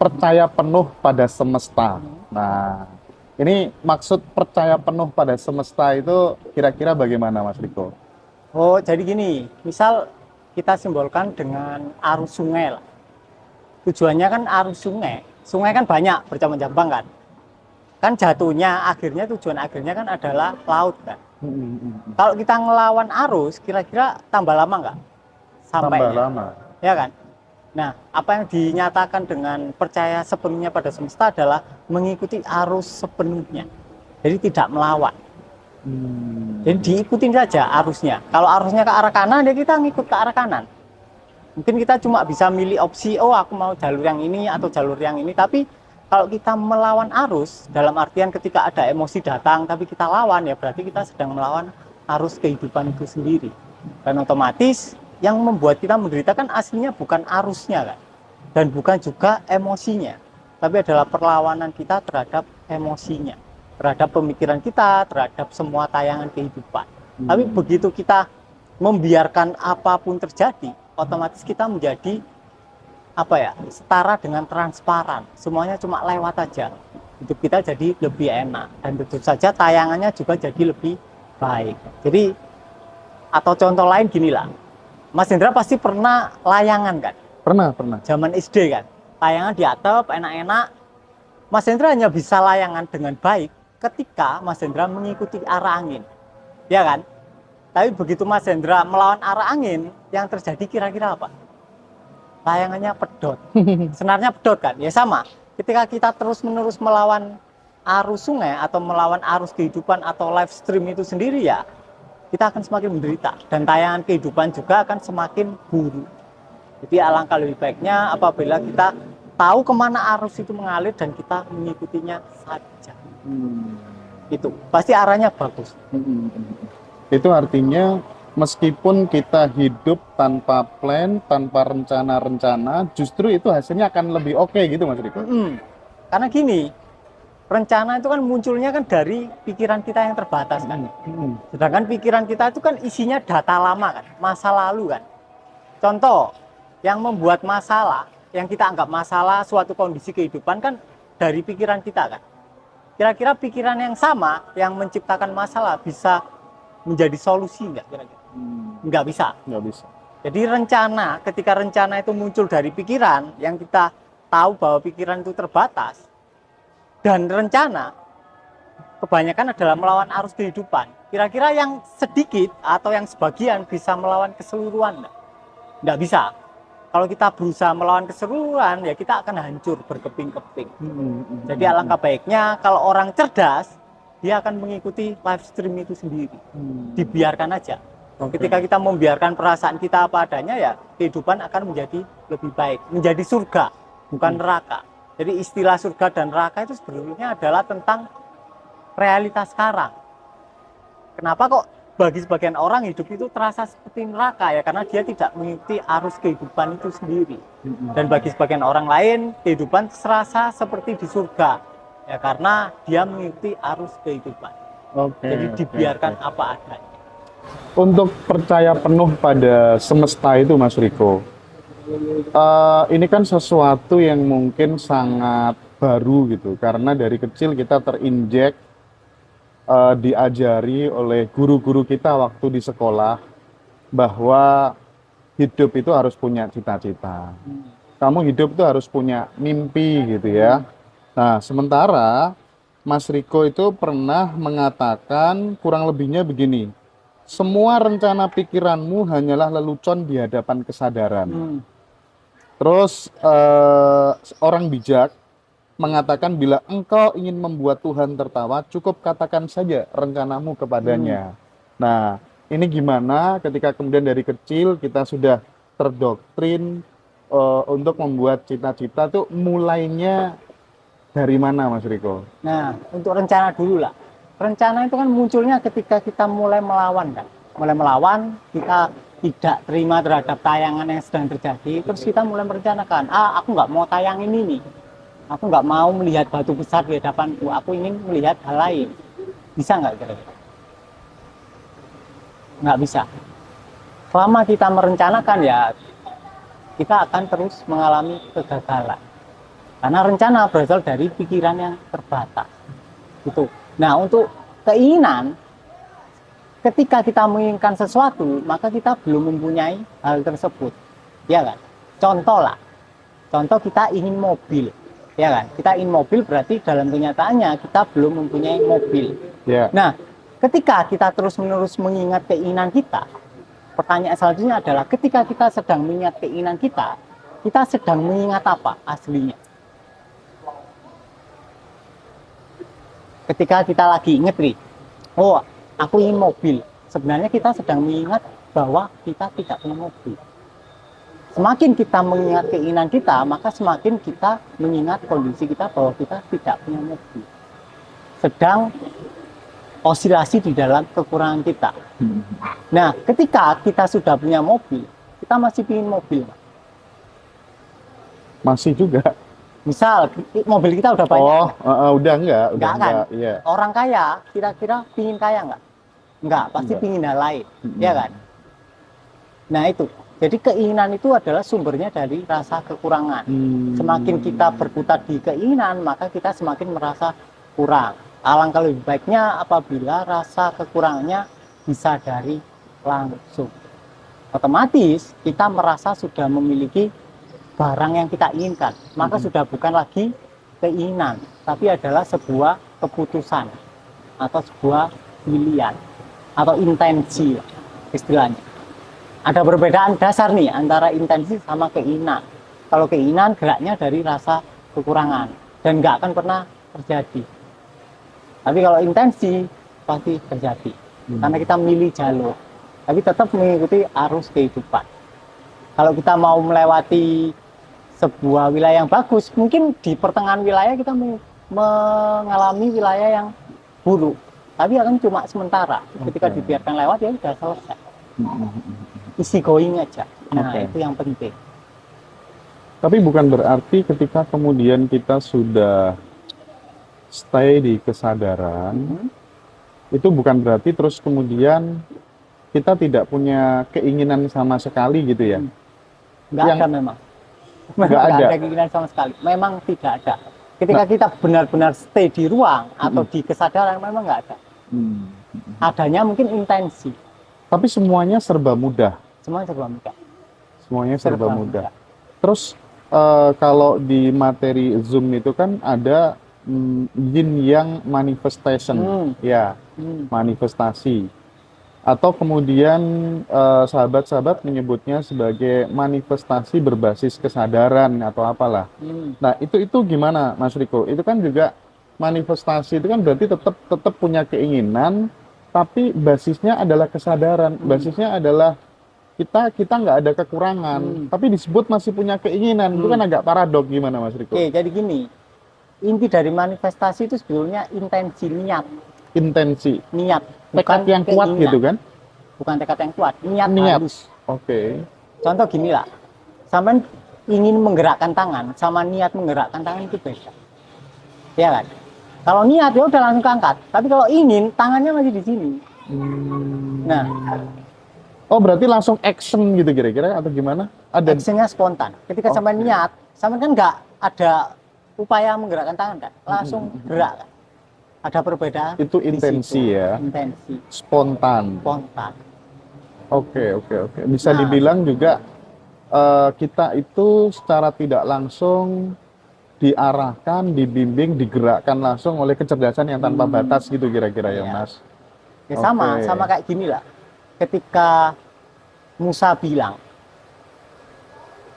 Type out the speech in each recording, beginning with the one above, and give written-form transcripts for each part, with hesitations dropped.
percaya penuh pada semesta. Nah, ini maksud percaya penuh pada semesta itu kira-kira bagaimana, Mas Riko? Oh, jadi gini, misal kita simbolkan dengan arus sungai lah. Tujuannya kan arus sungai. Sungai kan banyak bercabang-cabang kan. Kan jatuhnya akhirnya tujuan akhirnya kan adalah laut kan. Kalau kita ngelawan arus, kira-kira tambah lama nggak Tambah sampainya? lama. Ya kan? Nah, apa yang dinyatakan dengan percaya sepenuhnya pada semesta adalah mengikuti arus sepenuhnya. Jadi tidak melawan. Jadi diikutin saja arusnya. Kalau arusnya ke arah kanan, ya kita ngikut ke arah kanan. Mungkin kita cuma bisa milih opsi, oh aku mau jalur yang ini atau jalur yang ini. Tapi kalau kita melawan arus, dalam artian ketika ada emosi datang, tapi kita lawan, ya berarti kita sedang melawan arus kehidupan itu sendiri. Dan otomatis yang membuat kita menderita kan aslinya bukan arusnya kan. Dan bukan juga emosinya. Tapi adalah perlawanan kita terhadap emosinya. Terhadap pemikiran kita, terhadap semua tayangan kehidupan. Tapi begitu kita membiarkan apapun terjadi, otomatis kita menjadi setara dengan transparan. Semuanya cuma lewat aja. Hidup kita jadi lebih enak dan tentu saja tayangannya juga jadi lebih baik. Jadi atau contoh lain gini lah. Mas Hendra pasti pernah layangan kan? Pernah. Zaman SD kan. Layangan di atap enak-enak. Mas Hendra hanya bisa layangan dengan baik ketika Mas Hendra mengikuti arah angin. Ya kan? Tapi begitu Mas Hendra melawan arah angin, yang terjadi kira-kira apa? Layangannya pedot. Senarnya pedot kan? Ya sama. Ketika kita terus-menerus melawan arus sungai atau melawan arus kehidupan atau live stream itu sendiri, ya kita akan semakin menderita. Dan tayangan kehidupan juga akan semakin buruk. Jadi alangkah lebih baiknya apabila kita tahu kemana arus itu mengalir dan kita mengikutinya saja. Itu pasti arahnya bagus. Itu artinya meskipun kita hidup tanpa plan, tanpa rencana-rencana, justru itu hasilnya akan lebih oke gitu, Mas Riko. Karena gini, rencana itu kan munculnya kan dari pikiran kita yang terbatas kan. Sedangkan pikiran kita itu kan isinya data lama kan, masa lalu kan. Contoh, yang membuat masalah, yang kita anggap masalah suatu kondisi kehidupan kan dari pikiran kita kan. Kira-kira pikiran yang sama yang menciptakan masalah bisa menjadi solusi nggak kira-kira? Nggak bisa. Nggak bisa. Jadi rencana, ketika rencana itu muncul dari pikiran, yang kita tahu bahwa pikiran itu terbatas, dan rencana kebanyakan adalah melawan arus kehidupan. Kira-kira yang sedikit atau yang sebagian bisa melawan keseluruhan? Nggak bisa. Kalau kita berusaha melawan keseluruhan, ya kita akan hancur berkeping-keping. Jadi alangkah baiknya kalau orang cerdas, dia akan mengikuti live stream itu sendiri. Dibiarkan aja. Ketika kita membiarkan perasaan kita apa adanya, ya kehidupan akan menjadi lebih baik. Menjadi surga, bukan neraka. Jadi istilah surga dan neraka itu sebetulnya adalah tentang realitas sekarang. Kenapa kok bagi sebagian orang hidup itu terasa seperti neraka, ya karena dia tidak mengikuti arus kehidupan itu sendiri. Dan bagi sebagian orang lain kehidupan terasa seperti di surga, ya karena dia mengikuti arus kehidupan. Jadi dibiarkan apa adanya. Untuk percaya penuh pada semesta itu, Mas Riko, ini kan sesuatu yang mungkin sangat baru gitu, karena dari kecil kita terinjek, diajari oleh guru-guru kita waktu di sekolah bahwa hidup itu harus punya cita-cita. Kamu hidup itu harus punya mimpi gitu ya. Nah, sementara Mas Riko itu pernah mengatakan kurang lebihnya begini, semua rencana pikiranmu hanyalah lelucon di hadapan kesadaran. Terus orang bijak mengatakan bila engkau ingin membuat Tuhan tertawa, cukup katakan saja rencanamu kepadanya. Nah, ini gimana ketika kemudian dari kecil kita sudah terdoktrin untuk membuat cita-cita tuh mulainya dari mana, Mas Riko? Nah, untuk rencana dulu lah. Rencana itu kan munculnya ketika kita mulai melawan kan. Mulai melawan, kita tidak terima terhadap tayangan yang sedang terjadi, terus kita mulai merencanakan, aku nggak mau tayang ini nih. Aku nggak mau melihat batu besar di hadapanku, aku ingin melihat hal lain. Bisa nggak kira-kira? Nggak bisa. Selama kita merencanakan, ya kita akan terus mengalami kegagalan. Karena rencana berasal dari pikiran yang terbatas. Gitu. Nah, untuk keinginan, ketika kita menginginkan sesuatu, maka kita belum mempunyai hal tersebut. Ya kan? Contoh lah. Contoh kita ingin mobil. Ya kan? Kita ingin mobil berarti dalam kenyataannya kita belum mempunyai mobil. Ya. Nah, ketika kita terus-menerus mengingat keinginan kita, pertanyaan selanjutnya adalah ketika kita sedang mengingat keinginan kita sedang mengingat apa aslinya? Ketika kita lagi inget nih, oh aku ingin mobil, sebenarnya kita sedang mengingat bahwa kita tidak punya mobil. Semakin kita mengingat keinginan kita, maka semakin kita mengingat kondisi kita bahwa kita tidak punya mobil. Sedang osilasi di dalam kekurangan kita. Nah, ketika kita sudah punya mobil, kita masih ingin mobil. Masih juga. Misal, mobil kita udah banyak. Udah enggak Kan? Iya. Orang kaya, kira-kira pingin kaya enggak? Enggak, pasti pingin hal lain. Ya kan? Nah, itu. Jadi keinginan itu adalah sumbernya dari rasa kekurangan. Semakin kita berkutat di keinginan, maka kita semakin merasa kurang. Alangkah lebih baiknya apabila rasa kekurangannya disadari langsung. Otomatis kita merasa sudah memiliki barang yang kita inginkan. Maka sudah bukan lagi keinginan, tapi adalah sebuah keputusan atau sebuah pilihan atau intensi istilahnya. Ada perbedaan dasar nih antara intensi sama keinginan. Kalau keinginan geraknya dari rasa kekurangan dan nggak akan pernah terjadi. Tapi kalau intensi pasti terjadi. Karena kita milih jalur. Tapi tetap mengikuti arus kehidupan. Kalau kita mau melewati sebuah wilayah yang bagus, mungkin di pertengahan wilayah kita mengalami wilayah yang buruk. Tapi akan cuma sementara. Ketika dibiarkan lewat ya sudah selesai. Easy going aja. Nah, itu yang penting. Tapi bukan berarti ketika kemudian kita sudah stay di kesadaran, itu bukan berarti terus kemudian kita tidak punya keinginan sama sekali gitu ya? Nggak ada memang. Nggak ada keinginan sama sekali. Memang tidak ada. Ketika kita benar-benar stay di ruang atau di kesadaran, memang nggak ada. Adanya mungkin intensi. Tapi semuanya serba mudah. Semuanya serba mudah. Semuanya serba mudah. Terus kalau di materi Zoom itu kan ada yin yang manifestation, ya, manifestasi. Atau kemudian sahabat-sahabat menyebutnya sebagai manifestasi berbasis kesadaran atau apalah. Nah itu gimana, Mas Riko? Itu kan juga manifestasi itu kan berarti tetap punya keinginan, tapi basisnya adalah kesadaran, basisnya adalah kita nggak ada kekurangan, tapi disebut masih punya keinginan. Itu kan agak paradok, gimana Mas Riko? Oke, jadi gini, inti dari manifestasi itu sebetulnya intensi, niat. Intensi, niat, tekad yang kuat gitu kan? Bukan tekad yang kuat, niat. Halus. Oke. Contoh gini lah, sampean ingin menggerakkan tangan sama niat menggerakkan tangan itu beda, ya kan? Kalau niat ya udah langsung angkat, tapi kalau ingin tangannya masih di sini. Nah, oh berarti langsung action gitu kira-kira atau gimana? Ada actionnya spontan. Ketika sampean niat, sampean kan nggak ada upaya menggerakkan tangan kan, langsung gerak kan. Ada perbedaan. Itu intensi ya. Intensi. Spontan. Spontan. Oke. Bisa dibilang juga kita itu secara tidak langsung diarahkan, dibimbing, digerakkan langsung oleh kecerdasan yang tanpa batas gitu kira-kira ya Mas. Ya sama kayak gini lah. Ketika Musa bilang,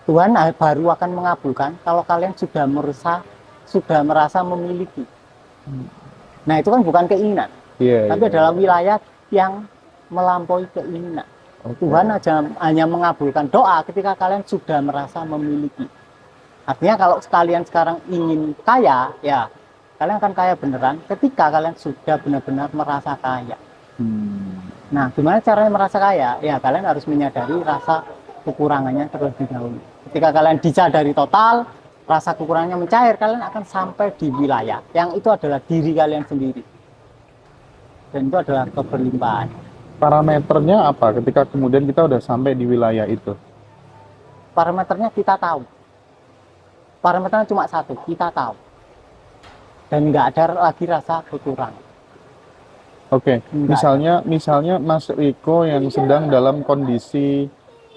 Tuhan baru akan mengabulkan kalau kalian sudah merasa memiliki. Nah itu kan bukan keinginan, tapi adalah wilayah yang melampaui keinginan. Tuhan hanya mengabulkan doa ketika kalian sudah merasa memiliki. Artinya kalau kalian sekarang ingin kaya, ya kalian akan kaya beneran ketika kalian sudah benar-benar merasa kaya. Nah, gimana caranya merasa kaya? Ya kalian harus menyadari rasa kekurangannya terlebih dahulu. Ketika kalian disadari total, rasa kekurangannya mencair, kalian akan sampai di wilayah yang itu adalah diri kalian sendiri. Dan itu adalah keberlimpahan. Parameternya apa ketika kemudian kita udah sampai di wilayah itu? Parameternya kita tahu. parameternya cuma satu, kita tahu. Dan nggak ada lagi rasa berkurang. Oke, Enggak. misalnya Mas Riko yang sedang dalam kondisi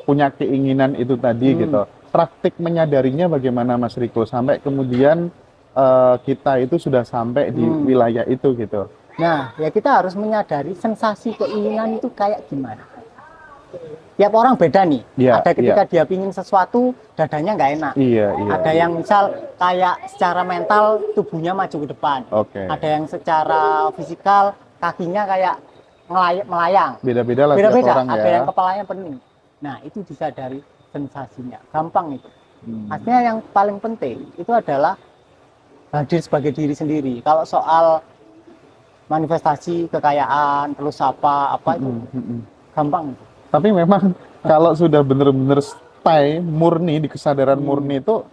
punya keinginan itu tadi gitu. Praktik menyadarinya bagaimana Mas Riko sampai kemudian kita itu sudah sampai di wilayah itu gitu. Nah, ya kita harus menyadari sensasi keinginan itu kayak gimana. Tiap orang beda nih. Iya, Ada ketika iya. dia pingin sesuatu, dadanya nggak enak. Iya, iya. Ada yang misal kayak secara mental tubuhnya maju ke depan. Oke. Ada yang secara fisikal kakinya kayak melayang. Beda-beda lah tiap Beda-beda. orang Ada ya. yang kepalanya pening. Nah, itu disadari sensasinya. Gampang itu. Artinya yang paling penting itu adalah hadir sebagai diri sendiri. Kalau soal manifestasi kekayaan, terus apa itu gampang itu. Tapi memang kalau sudah benar-benar stay murni di kesadaran murni itu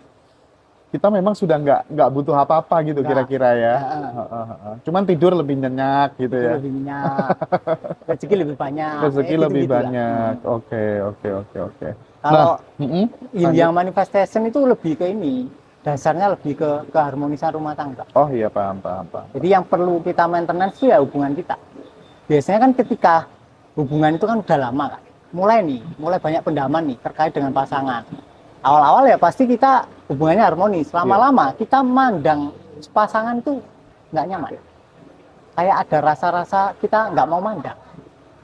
kita memang sudah nggak butuh apa-apa gitu kira-kira ya. Cuman tidur lebih nyenyak gitu Itu ya. lebih minyak, rezeki lebih banyak. Rezeki lebih Gitu-gitulah. banyak. Oke. Kalau Nah, yang manifestation itu lebih ke ini, dasarnya lebih ke keharmonisan rumah tangga. oh iya paham. Jadi yang perlu kita maintenance itu ya hubungan kita. Biasanya kan ketika hubungan itu kan udah lama kan, mulai banyak pendaman nih terkait dengan pasangan. Awal-awal ya pasti kita hubungannya harmonis. Lama-lama kita mandang pasangan itu nggak nyaman. Kayak ada rasa-rasa kita nggak mau mandang.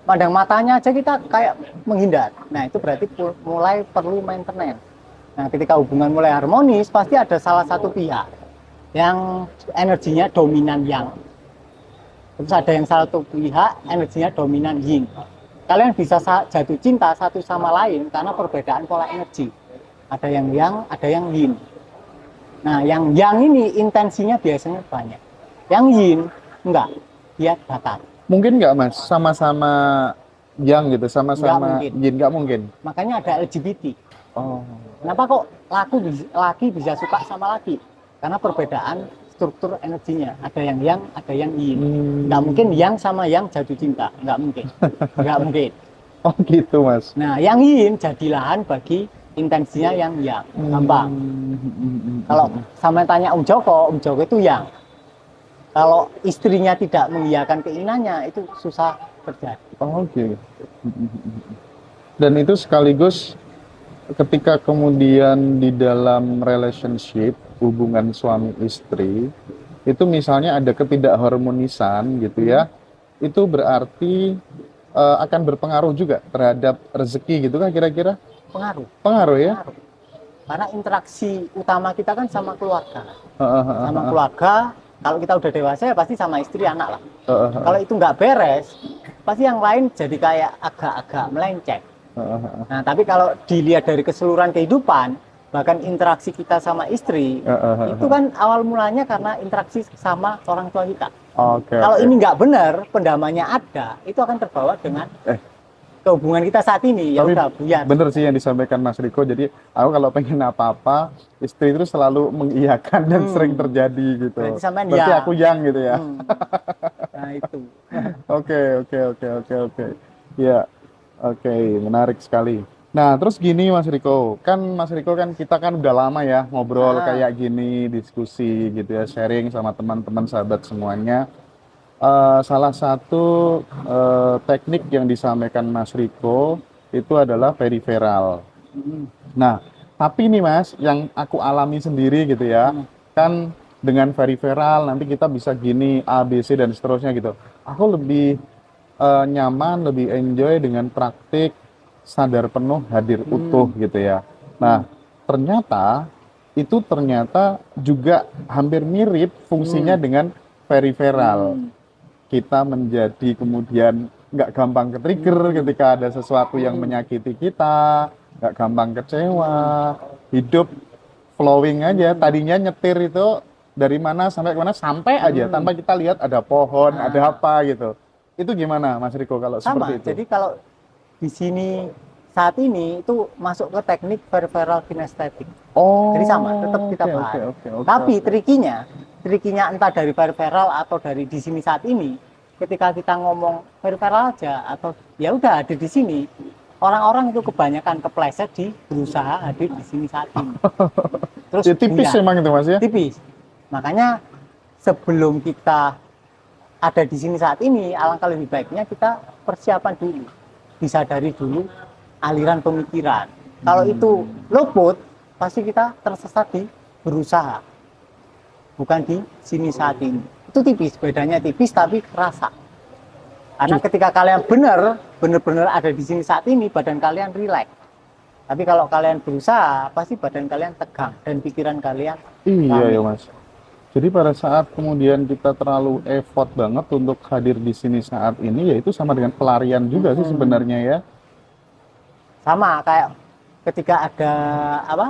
Mandang matanya aja kita kayak menghindar. Nah itu berarti mulai perlu maintenance. Nah ketika hubungan mulai harmonis pasti ada salah satu pihak yang energinya dominan yang. Terus ada yang satu pihak energinya dominan yin. Kalian bisa jatuh cinta satu sama lain karena perbedaan pola energi. Ada yang yang, ada yang yin. Nah, yang ini intensinya biasanya banyak. Yang yin enggak, dia datar. mungkin nggak Mas sama-sama yang gitu, Nggak sama-sama mungkin. yin nggak mungkin. Makanya ada LGBT. Oh. Kenapa kok laki bisa suka sama laki? Karena perbedaan struktur energinya. Ada yang, ada yang yin. Nggak mungkin yang sama yang jatuh cinta. Nggak mungkin. Nggak mungkin. Oh gitu Mas. Nah, yang yin jadi lahan bagi intensinya yang gampang. Kalau sama tanya Om Joko itu yang. Kalau istrinya tidak mengiyakan keinginannya, itu susah terjadi. Oh gitu. Dan itu sekaligus ketika kemudian di dalam relationship, hubungan suami istri, itu misalnya ada ketidakharmonisan gitu ya, itu berarti akan berpengaruh juga terhadap rezeki gitu kan kira-kira? Pengaruh. Pengaruh ya? Pengaruh. Karena interaksi utama kita kan sama keluarga. Sama keluarga, kalau kita udah dewasa ya pasti sama istri, anak lah. Kalau itu nggak beres, pasti yang lain jadi kayak agak-agak melenceng. Nah, tapi kalau dilihat dari keseluruhan kehidupan, bahkan interaksi kita sama istri, itu kan awal mulanya karena interaksi sama orang tua kita. Kalau ini nggak benar, pendamanya ada, itu akan terbawa dengan kehubungan kita saat ini. Ya Tapi udah buyar. bener sih yang disampaikan Mas Riko. Jadi aku kalau pengen apa-apa, istri itu selalu mengiyakan dan sering terjadi gitu. Berarti ya. aku yang gitu ya. Nah itu. Oke. Ya, oke, menarik sekali. Nah, terus gini Mas Riko kan kita kan udah lama ya ngobrol kayak gini, diskusi gitu ya, sharing sama teman-teman sahabat semuanya. Salah satu teknik yang disampaikan Mas Riko itu adalah peripheral. Nah, tapi nih Mas, yang aku alami sendiri gitu ya, kan dengan peripheral nanti kita bisa gini, A, B, C dan seterusnya gitu. Aku lebih nyaman, lebih enjoy dengan praktik sadar penuh, hadir utuh gitu ya. Nah, ternyata juga hampir mirip fungsinya dengan peripheral. Kita menjadi kemudian nggak gampang ke-trigger ketika ada sesuatu yang menyakiti kita, nggak gampang kecewa, hidup flowing aja. Tadinya nyetir itu dari mana sampai kemana sampai aja tanpa kita lihat ada pohon, ada apa gitu. Itu gimana Mas Riko kalau sama, seperti itu? jadi kalau di sini saat ini itu masuk ke teknik peripheral kinestetik. Oh, jadi sama, tetap kita bahas. Okay. Tapi trikinya entah dari peripheral atau dari di sini saat ini, ketika kita ngomong peripheral aja atau ya udah ada di sini, orang-orang itu kebanyakan kepleset di berusaha hadir di sini saat ini. terus Ya, tipis bulan. emang itu Mas ya. Tipis. Makanya sebelum kita ada di sini saat ini, alangkah lebih baiknya kita persiapan dulu, disadari dulu aliran pemikiran. Kalau itu luput, pasti kita tersesat di berusaha, bukan di sini saat ini. Itu tipis, bedanya tipis tapi kerasa. Karena ketika kalian benar-benar ada di sini saat ini, badan kalian rileks. Tapi kalau kalian berusaha, pasti badan kalian tegang dan pikiran kalian Iya rame. ya Mas. Jadi pada saat kemudian kita terlalu effort banget untuk hadir di sini saat ini, ya itu sama dengan pelarian juga sih sebenarnya ya. Sama kayak ketika ada apa?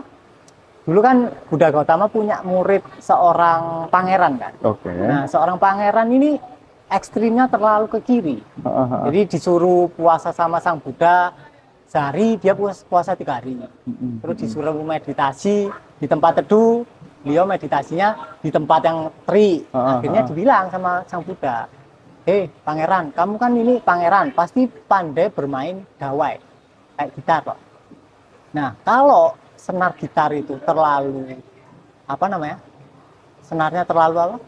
Dulu kan Buddha Gautama punya murid seorang pangeran kan. Oke. Nah, seorang pangeran ini ekstrimnya terlalu ke kiri. Jadi disuruh puasa sama sang Buddha sehari, dia puasa 3 hari. Terus disuruh meditasi di tempat teduh, beliau meditasinya di tempat yang terik. Akhirnya dibilang sama sang Buddha, "Hei pangeran, kamu kan ini pangeran, pasti pandai bermain gawai kayak gitar loh. Nah, kalau senar gitar itu terlalu apa namanya? Senarnya terlalu apa?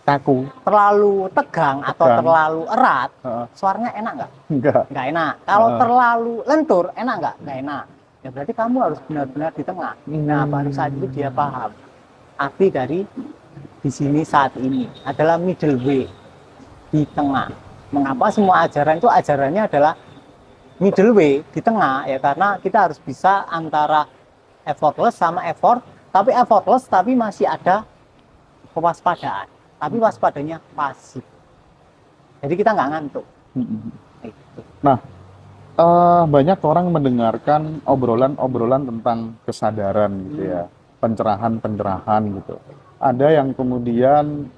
Kaku. Terlalu tegang atau Tegang. terlalu erat, suaranya enak nggak? Enggak. Nggak enak. Kalau terlalu lentur, enak nggak? Nggak enak. Ya berarti kamu harus benar-benar di tengah. Nah, baru saat itu dia paham arti dari di sini saat ini adalah middle way, di tengah. Mengapa semua ajaran itu ajarannya adalah middle way, di tengah? Ya karena kita harus bisa antara effortless sama effort, tapi effortless tapi masih ada kewaspadaan. Tapi waspadanya pasif. Jadi kita nggak ngantuk. Itu. Nah, banyak orang mendengarkan obrolan-obrolan tentang kesadaran gitu ya, pencerahan-pencerahan gitu. Ada yang kemudian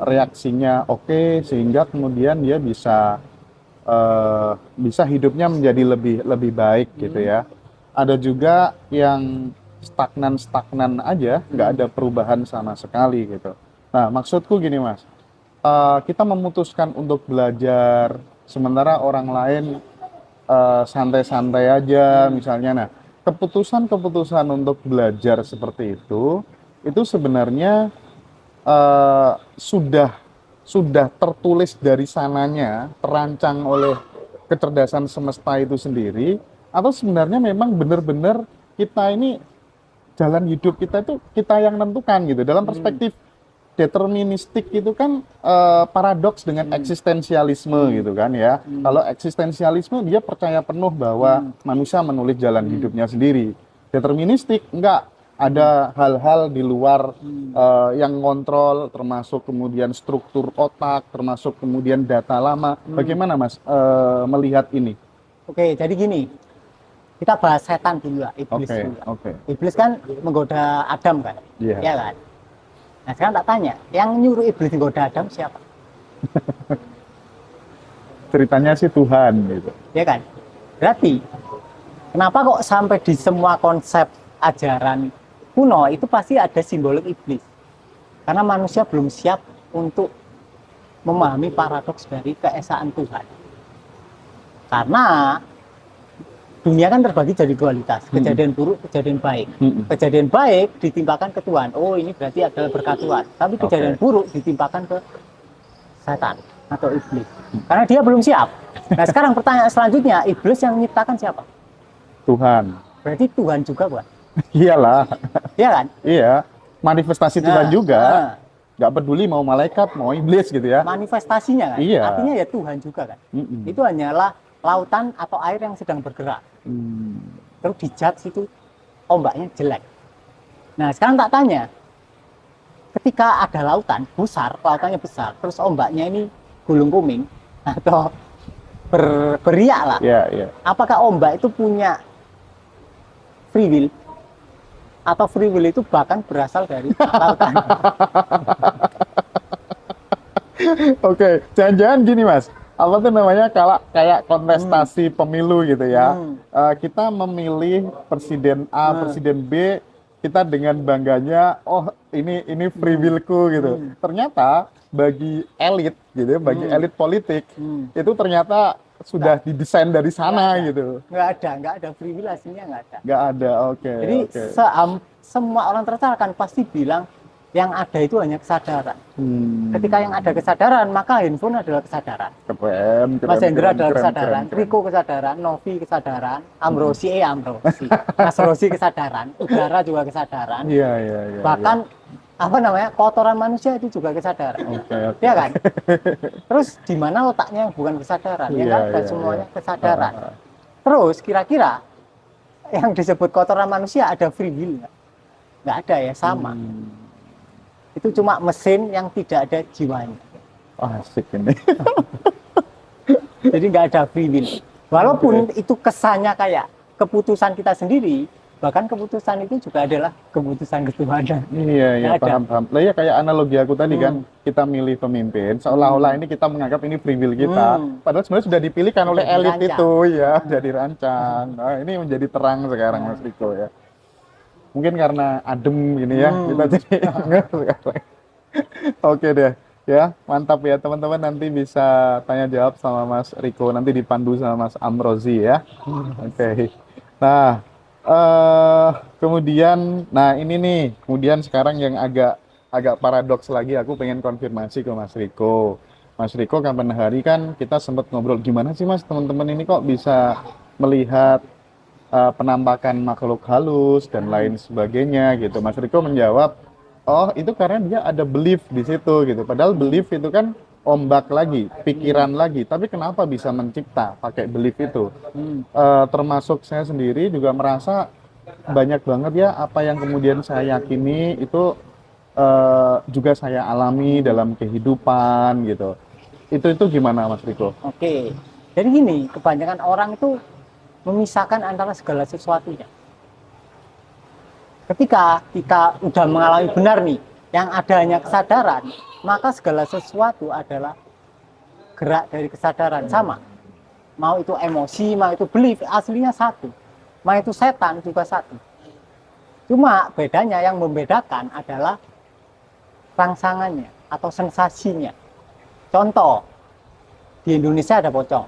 reaksinya oke, sehingga kemudian dia bisa hidupnya menjadi lebih baik gitu ya. Ada juga yang stagnan aja, nggak ada perubahan sama sekali gitu. Nah, maksudku gini Mas, kita memutuskan untuk belajar, sementara orang lain santai-santai aja misalnya. Nah, keputusan untuk belajar seperti itu sebenarnya sudah tertulis dari sananya, terancang oleh kecerdasan semesta itu sendiri, atau sebenarnya memang benar-benar kita ini jalan hidup kita itu kita yang menentukan gitu. Dalam perspektif deterministik itu kan paradoks dengan eksistensialisme gitu kan ya. Kalau eksistensialisme dia percaya penuh bahwa manusia menulis jalan hidupnya sendiri. Deterministik enggak, ada hal-hal di luar yang ngontrol, termasuk kemudian struktur otak, termasuk kemudian data lama. Bagaimana Mas melihat ini? Oke, jadi gini, kita bahas setan dulu lah, iblis dulu. Iblis kan menggoda Adam kan, ya kan? Nah sekarang tak tanya, yang nyuruh iblis menggoda Adam siapa? Ceritanya sih Tuhan gitu. Ya kan? Berarti kenapa kok sampai di semua konsep ajaran kuno itu pasti ada simbolik iblis? Karena manusia belum siap untuk memahami paradoks dari keesaan Tuhan. Karena dunia kan terbagi jadi dualitas, kejadian buruk, kejadian baik. Kejadian baik ditimpakan ke Tuhan, oh ini berarti adalah berkat Tuhan. Tapi kejadian buruk ditimpakan ke setan atau iblis. Karena dia belum siap. Nah sekarang pertanyaan selanjutnya, iblis yang menciptakan siapa? Tuhan. Berarti Tuhan juga bukan? Iyalah. Iya kan? Iya, manifestasi Tuhan juga. Nggak peduli mau malaikat, mau iblis gitu ya. Manifestasinya kan? Iya. Artinya ya Tuhan juga kan? Itu hanyalah lautan atau air yang sedang bergerak. Terus dijat situ ombaknya jelek. Nah sekarang tak tanya, ketika ada lautan besar, lautannya besar, terus ombaknya ini gulung kuming atau beriak lah. Apakah ombak itu punya free will? Atau free will itu bahkan berasal dari lautan? Oke, jangan-jangan gini Mas, apa tuh namanya kayak kontestasi pemilu gitu ya. Kita memilih presiden A, presiden B, kita dengan bangganya, oh ini free willku gitu. Ternyata bagi elit gitu, bagi elit politik itu ternyata sudah didesain dari sana gitu. Nggak ada free will aslinya nggak ada. Nggak ada, oke. Jadi semua orang tercerahkan pasti bilang yang ada itu hanya kesadaran. Ketika yang ada kesadaran, maka handphone adalah kesadaran. Keren, Mas Hendra adalah keren, kesadaran, keren. Riko kesadaran, Novi kesadaran, Ambrosi, Mas Rosi kesadaran, Udara juga kesadaran. Iya, iya, iya. Bahkan apa namanya, kotoran manusia itu juga kesadaran. Oke, oke. Ya kan? Terus di mana letaknya yang bukan kesadaran? Ya Iya, kan? Dan iya, semuanya iya. kesadaran. Terus kira-kira yang disebut kotoran manusia ada free will nggak? Nggak ada ya, sama. Itu cuma mesin yang tidak ada jiwanya. Oh, asik ini. Jadi nggak ada free will. Walaupun itu kesannya kayak keputusan kita sendiri, bahkan keputusan itu juga adalah keputusan ketuhanan. Iya, iya, Nggak ada. paham. Lah ya kayak analogi aku tadi kan, kita milih pemimpin, seolah-olah ini kita menganggap ini free will kita, padahal sebenarnya sudah dipilihkan oleh Sudah elit dirancang. itu, ya, sudah dirancang. Nah, ini menjadi terang sekarang, Mas Riko ya. Mungkin karena adem gini ya, kita jadi enggak sekarang. Oke deh, ya, mantap ya teman-teman, nanti bisa tanya jawab sama Mas Riko, nanti dipandu sama Mas Amrozi ya. Oke. Nah, kemudian, nah ini nih, kemudian sekarang yang agak paradoks lagi, aku pengen konfirmasi ke Mas Riko. Mas Riko, kapan hari kan kita sempat ngobrol, gimana sih Mas teman-teman ini kok bisa melihat penampakan makhluk halus dan lain sebagainya gitu. Mas Riko menjawab, oh itu karena dia ada belief di situ gitu. Padahal belief itu kan ombak lagi, pikiran lagi. Tapi kenapa bisa mencipta pakai belief itu? Termasuk saya sendiri juga merasa banyak banget ya apa yang kemudian saya yakini itu juga saya alami dalam kehidupan gitu. Itu gimana Mas Riko? Oke. Jadi gini, kebanyakan orang itu memisahkan antara segala sesuatunya. Ketika kita udah mengalami benar nih, yang adanya kesadaran, maka segala sesuatu adalah gerak dari kesadaran. Sama. Mau itu emosi, mau itu belief, aslinya satu. Mau itu setan juga satu. Cuma bedanya, yang membedakan adalah rangsangannya atau sensasinya. Contoh, di Indonesia ada pocong.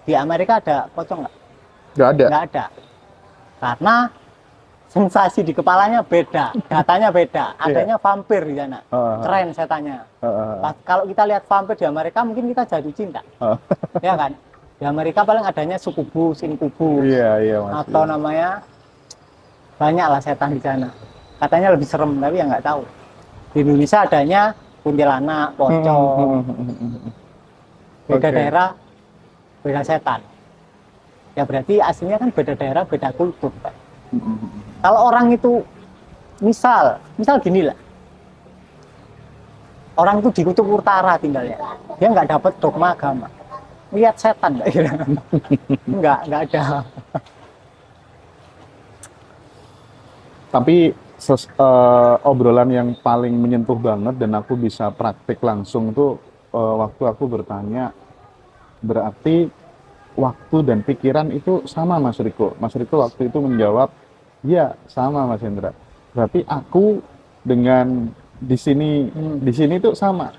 Di Amerika ada pocong nggak? Nggak ada. Nggak ada. Karena sensasi di kepalanya beda, datanya beda, adanya vampir di sana. Keren setannya. Kalau kita lihat vampir di Amerika, mungkin kita jatuh cinta. Ya kan? Di Amerika paling adanya sukubus, inkubus. Iya, Mas. Atau namanya, banyak lah setan di sana. Katanya lebih serem, tapi ya nggak tahu. Di Indonesia adanya kuntilanak, pocong. Beda Oke. daerah, beda setan. Ya berarti aslinya kan beda daerah, beda kultur, Pak. Kalau orang itu, misal gini lah, orang itu di kutub utara tinggalnya, dia nggak dapat dogma agama, lihat setan nggak kira? nggak ada. Tapi obrolan yang paling menyentuh banget dan aku bisa praktik langsung tuh waktu aku bertanya, berarti waktu dan pikiran itu sama Mas Riko. Mas Riko waktu itu menjawab, ya sama Mas Hendra. Berarti aku dengan di sini tuh sama.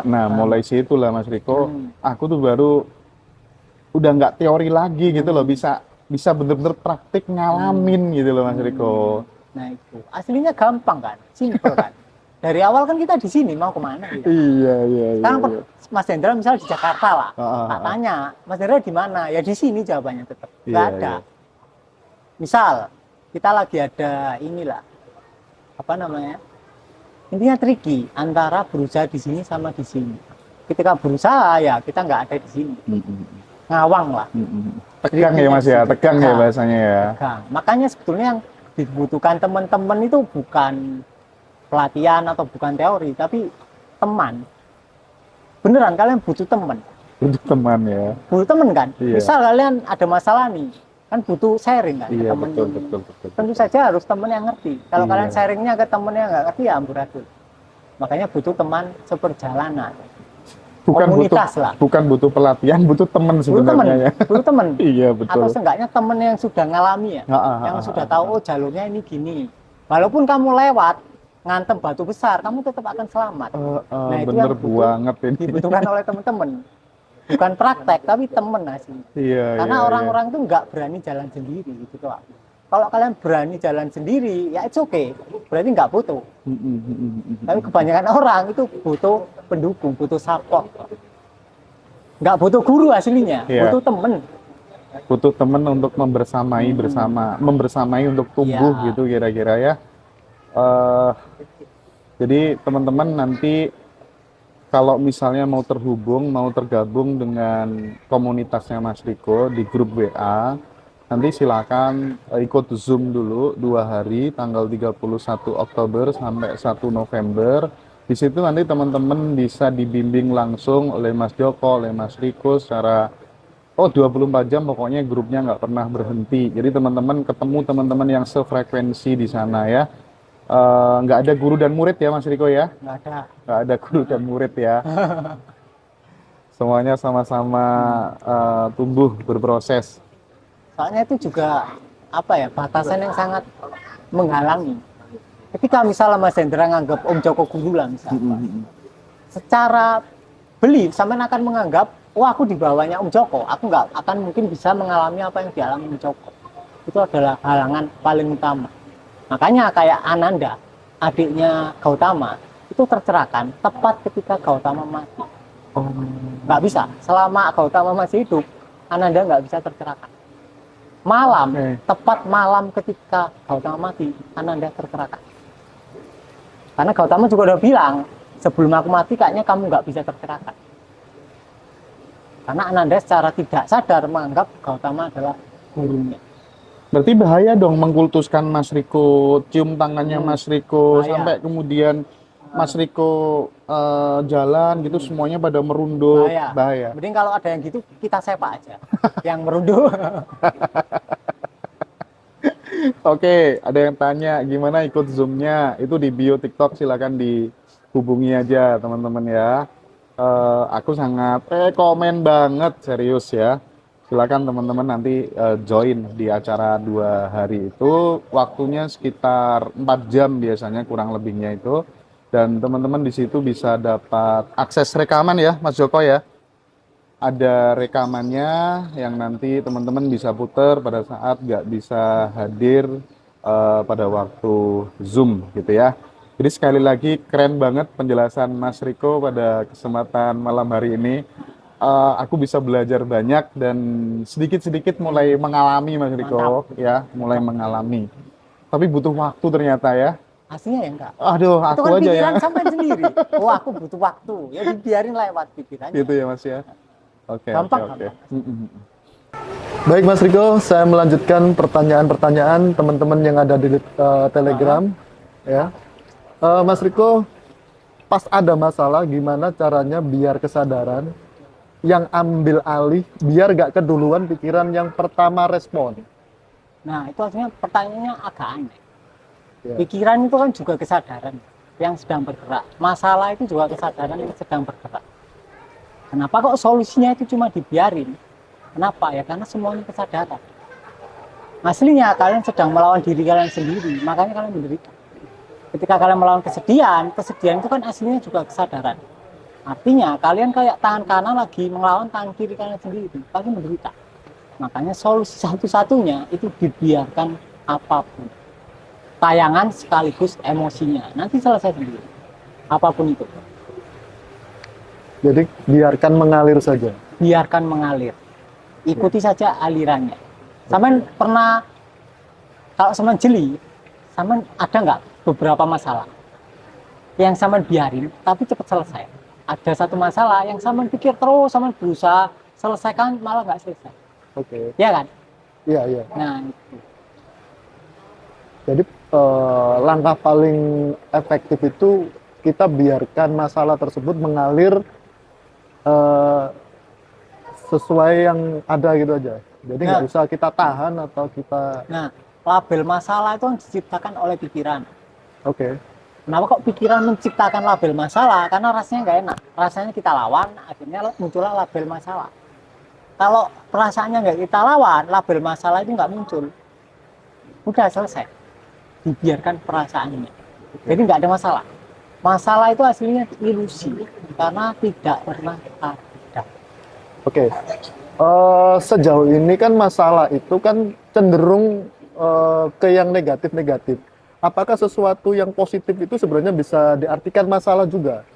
Nah, mulai situlah Mas Riko, aku tuh baru udah nggak teori lagi gitu loh, bisa bener-bener praktik ngalamin gitu loh Mas Riko. Nah itu aslinya gampang kan, simple kan. Dari awal kan kita di sini mau kemana? Gitu. Iya. Sekarang Mas Hendra misal di Jakarta lah, tak tanya, Mas Hendra di mana? Ya di sini jawabannya tetap. Nggak ada. Misal kita lagi ada inilah, apa namanya? Intinya tricky antara berusaha di sini sama di sini. Ketika berusaha ya kita nggak ada di sini, ngawang lah. Tegang ya Mas ya, tegang ya bahasanya ya. Tegang. Makanya sebetulnya yang dibutuhkan teman-teman itu bukan pelatihan atau bukan teori, tapi teman. Beneran kalian butuh teman. Butuh teman ya. Butuh teman kan? Iya. Misal kalian ada masalah nih, kan butuh sharing kan ke Iya, temen. betul. Tentu saja harus teman yang ngerti. Kalau Iya. kalian sharingnya ke temen yang nggak ngerti ya amburadul. Makanya butuh teman seperjalanan. Komunitas lah. Bukan butuh pelatihan, butuh teman sebenarnya ya. Butuh teman. Iya, betul. Atau seenggaknya temen yang sudah ngalami ya, yang sudah tahu oh jalurnya ini gini. Walaupun kamu lewat ngantem batu besar, kamu tetap akan selamat. Nah itu bener yang banget ini. dibutuhkan oleh teman-teman. Bukan praktek, tapi temen asli. Iya, Karena iya, orang-orang tuh nggak berani jalan sendiri gitu Pak. Kalau kalian berani jalan sendiri, ya it's okay. Berarti nggak butuh. Tapi kebanyakan orang itu butuh pendukung, butuh support. Nggak butuh guru aslinya, Iya. butuh temen. Butuh teman untuk membersamai membersamai untuk tumbuh Iya. gitu kira-kira ya. Eh, jadi teman-teman nanti kalau misalnya mau terhubung, mau tergabung dengan komunitasnya Mas Riko di grup WA, nanti silakan ikut Zoom dulu 2 hari, tanggal 31 Oktober sampai 1 November. Di situ nanti teman-teman bisa dibimbing langsung oleh Mas Joko, oleh Mas Riko secara 24 jam pokoknya grupnya nggak pernah berhenti. Jadi teman-teman ketemu teman-teman yang sefrekuensi di sana ya. Nggak ada guru dan murid ya Mas Riko ya? Nggak ada. Nggak ada guru dan murid ya. Semuanya sama-sama tumbuh berproses. Soalnya itu juga apa ya, batasan yang sangat menghalangi. Ketika misalnya Mas Hendra nganggap Om Joko guru lah misalnya, secara beli sampean akan menganggap, wah aku di bawahnya Om Joko, aku nggak akan mungkin bisa mengalami apa yang dialami Om Joko. Itu adalah halangan paling utama. Makanya kayak Ananda, adiknya Gautama, itu tercerahkan tepat ketika Gautama mati. Nggak bisa, selama Gautama masih hidup, Ananda nggak bisa tercerahkan. Malam, tepat malam ketika Gautama mati, Ananda tercerahkan. Karena Gautama juga udah bilang, sebelum aku mati kayaknya kamu nggak bisa tercerahkan. Karena Ananda secara tidak sadar menganggap Gautama adalah gurunya. Berarti bahaya dong mengkultuskan Mas Riko, cium tangannya Mas Riko, Bahaya. sampai kemudian Mas Riko jalan gitu semuanya pada merunduk. Bahaya. Mending kalau ada yang gitu kita sepak aja, yang merunduk. Oke, ada yang tanya gimana ikut Zoom-nya? Itu di bio TikTok, silakan dihubungi aja teman-teman ya. Aku sangat komen banget, serius ya. Silakan teman-teman nanti join di acara 2 hari itu. Waktunya sekitar 4 jam biasanya kurang lebihnya itu. Dan teman-teman di situ bisa dapat akses rekaman ya, Mas Joko ya. Ada rekamannya yang nanti teman-teman bisa putar pada saat nggak bisa hadir pada waktu Zoom gitu ya. Jadi sekali lagi keren banget penjelasan Mas Riko pada kesempatan malam hari ini. Aku bisa belajar banyak dan sedikit-sedikit mulai mengalami Mas Riko ya, mulai mengalami. Tapi butuh waktu ternyata ya. Aslinya ya enggak. Aduh, Itu aku kan aja ya. pikiran sampai sendiri. Oh aku butuh waktu, ya dibiarin lewat pikirannya. Gitu ya Mas ya. Oke, Gampang, oke. Baik Mas Riko, saya melanjutkan pertanyaan-pertanyaan teman-teman yang ada di Telegram. Ya, Mas Riko, pas ada masalah, gimana caranya biar kesadaran yang ambil alih, biar gak keduluan pikiran yang pertama respon? Nah itu artinya pertanyaannya agak aneh. Ya. Pikiran itu kan juga kesadaran yang sedang bergerak. Masalah itu juga kesadaran yang sedang bergerak. Kenapa kok solusinya itu cuma dibiarin? Kenapa? Ya karena semuanya kesadaran. Aslinya kalian sedang melawan diri kalian sendiri, makanya kalian menderita. Ketika kalian melawan kesedihan, kesedihan itu kan aslinya juga kesadaran. Artinya kalian kayak tangan kanan lagi melawan tangan kiri kalian sendiri, pasti menderita. Makanya solusi satu-satunya itu dibiarkan apapun. Tayangan sekaligus emosinya, nanti selesai sendiri. Apapun itu. Jadi biarkan mengalir saja. Biarkan mengalir. Ikuti saja alirannya. Saman pernah, kalau saman jeli, saman ada nggak beberapa masalah yang saman biarin, tapi cepat selesai. Ada satu masalah yang saman pikir terus, saman berusaha selesaikan, malah nggak selesai. Oke. Ya kan? Iya, iya. Nah, itu. Jadi langkah paling efektif itu kita biarkan masalah tersebut mengalir sesuai yang ada gitu aja. Jadi nggak usah kita tahan atau kita. Nah, label masalah itu kan diciptakan oleh pikiran. Oke. Kenapa kok pikiran menciptakan label masalah? Karena rasanya nggak enak. Rasanya kita lawan, akhirnya muncullah label masalah. Kalau perasaannya nggak kita lawan, label masalah itu nggak muncul. Udah selesai. Dibiarkan perasaannya. Jadi nggak ada masalah. Masalah itu aslinya ilusi karena tidak pernah ada. Oke. Sejauh ini kan masalah itu kan cenderung ke yang negatif-negatif, apakah sesuatu yang positif itu sebenarnya bisa diartikan masalah juga?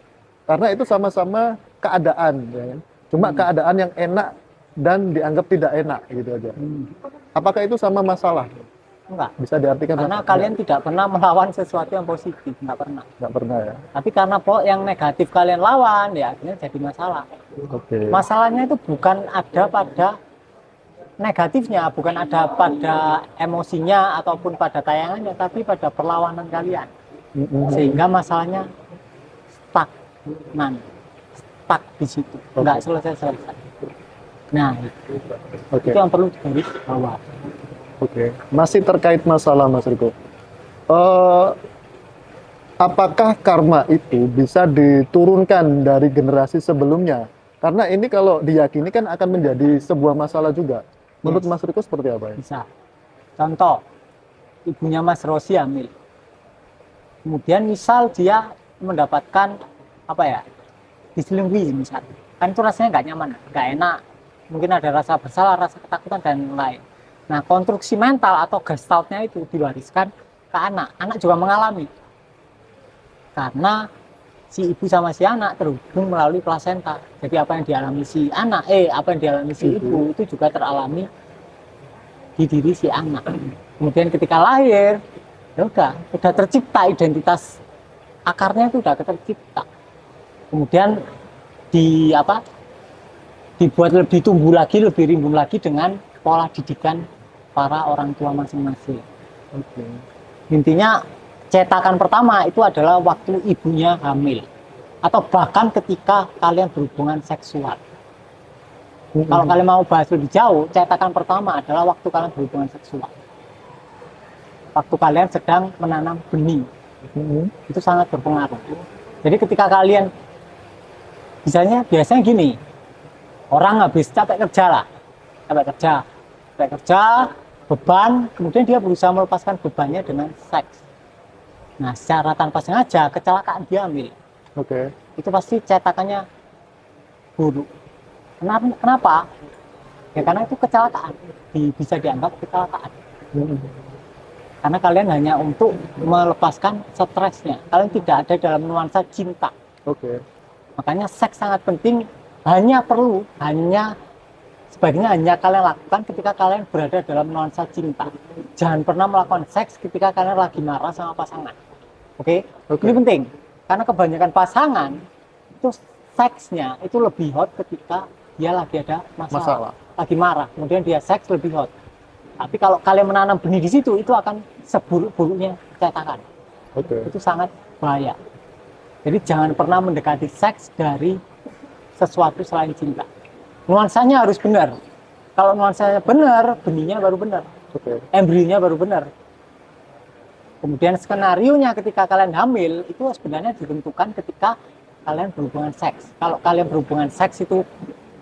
Karena itu sama-sama keadaan, ya kan? Cuma keadaan yang enak dan dianggap tidak enak gitu aja. Apakah itu sama masalah? Enggak. Bisa diartikan Karena masalah? kalian tidak pernah melawan sesuatu yang positif, nggak pernah. Nggak pernah ya. Tapi karena yang negatif kalian lawan, ya akhirnya jadi masalah. Oke. Masalahnya itu bukan ada pada negatifnya, bukan ada pada emosinya ataupun pada tayangannya, tapi pada perlawanan kalian. Sehingga masalahnya stuck di situ, nggak selesai-selesai. Nah, Oke. itu yang perlu digaris bawah. Oke. Masih terkait masalah Mas Riko. Apakah karma itu bisa diturunkan dari generasi sebelumnya? Karena ini kalau diyakini kan akan menjadi sebuah masalah juga. Menurut Mas Riko seperti apa ya? Bisa. Contoh, ibunya Mas Rosi hamil. Kemudian misal dia mendapatkan diselingkuhi misal. Kan itu rasanya nggak nyaman, nggak enak. Mungkin ada rasa bersalah, rasa ketakutan dan lain. Nah, konstruksi mental atau gestaltnya itu diwariskan ke anak. Anak juga mengalami. Karena si ibu sama si anak terhubung melalui plasenta. Jadi apa yang dialami si anak, apa yang dialami si ibu itu juga teralami di diri si anak. Kemudian ketika lahir, ya udah tercipta identitas akarnya itu udah tercipta. Kemudian dibuat lebih tumbuh lagi, lebih rimbun lagi dengan pola didikan para orang tua masing-masing. Oke. Intinya cetakan pertama itu adalah waktu ibunya hamil atau bahkan ketika kalian berhubungan seksual. Kalau kalian mau bahas lebih jauh, cetakan pertama adalah waktu kalian berhubungan seksual. Waktu kalian sedang menanam benih. Itu sangat berpengaruh. Jadi ketika kalian biasanya gini, orang habis capek kerja, beban, kemudian dia berusaha melepaskan bebannya dengan seks. Nah, secara tanpa sengaja kecelakaan dia hamil. Oke. Itu pasti cetakannya buruk. Kenapa? Ya karena itu kecelakaan, bisa dianggap kecelakaan. Karena kalian hanya untuk melepaskan stresnya. Kalian tidak ada dalam nuansa cinta. Oke. Makanya seks sangat penting, sebaiknya hanya kalian lakukan ketika kalian berada dalam nuansa cinta. Jangan pernah melakukan seks ketika kalian lagi marah sama pasangan. Oke? Ini penting, karena kebanyakan pasangan itu seksnya itu lebih hot ketika dia lagi ada masalah. Lagi marah, kemudian dia seks lebih hot. Tapi kalau kalian menanam benih di situ, itu akan seburuk-buruknya cetakan. Itu sangat bahaya. Jadi jangan pernah mendekati seks dari sesuatu selain cinta. Nuansanya harus benar. Kalau nuansanya benar, benihnya baru benar. Embrionya baru benar. Kemudian skenarionya ketika kalian hamil, itu sebenarnya ditentukan ketika kalian berhubungan seks. Kalau kalian berhubungan seks itu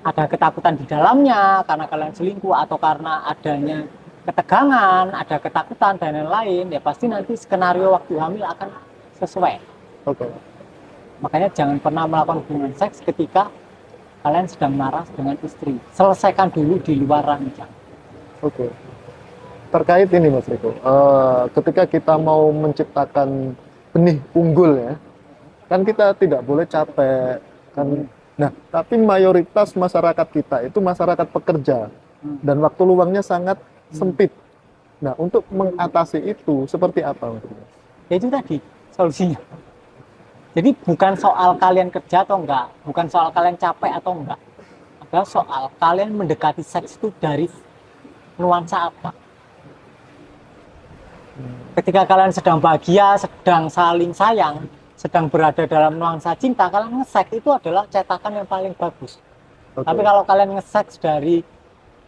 ada ketakutan di dalamnya, karena kalian selingkuh atau karena adanya ketegangan, ada ketakutan dan lain-lain, ya pasti nanti skenario waktu hamil akan sesuai. Makanya jangan pernah melakukan hubungan seks ketika kalian sedang marah dengan istri. Selesaikan dulu di luar ranjang. Terkait ini Mas Riko, ketika kita mau menciptakan benih unggul ya, kan kita tidak boleh capek kan. Nah, tapi mayoritas masyarakat kita itu masyarakat pekerja dan waktu luangnya sangat sempit. Nah, untuk mengatasi itu seperti apa Mas Riko? Ya itu tadi solusinya. Jadi bukan soal kalian kerja atau enggak, bukan soal kalian capek atau enggak. Adalah soal kalian mendekati seks itu dari nuansa apa. Ketika kalian sedang bahagia, sedang saling sayang, sedang berada dalam nuansa cinta, kalian nge-seks itu adalah cetakan yang paling bagus. Tapi kalau kalian nge-seks dari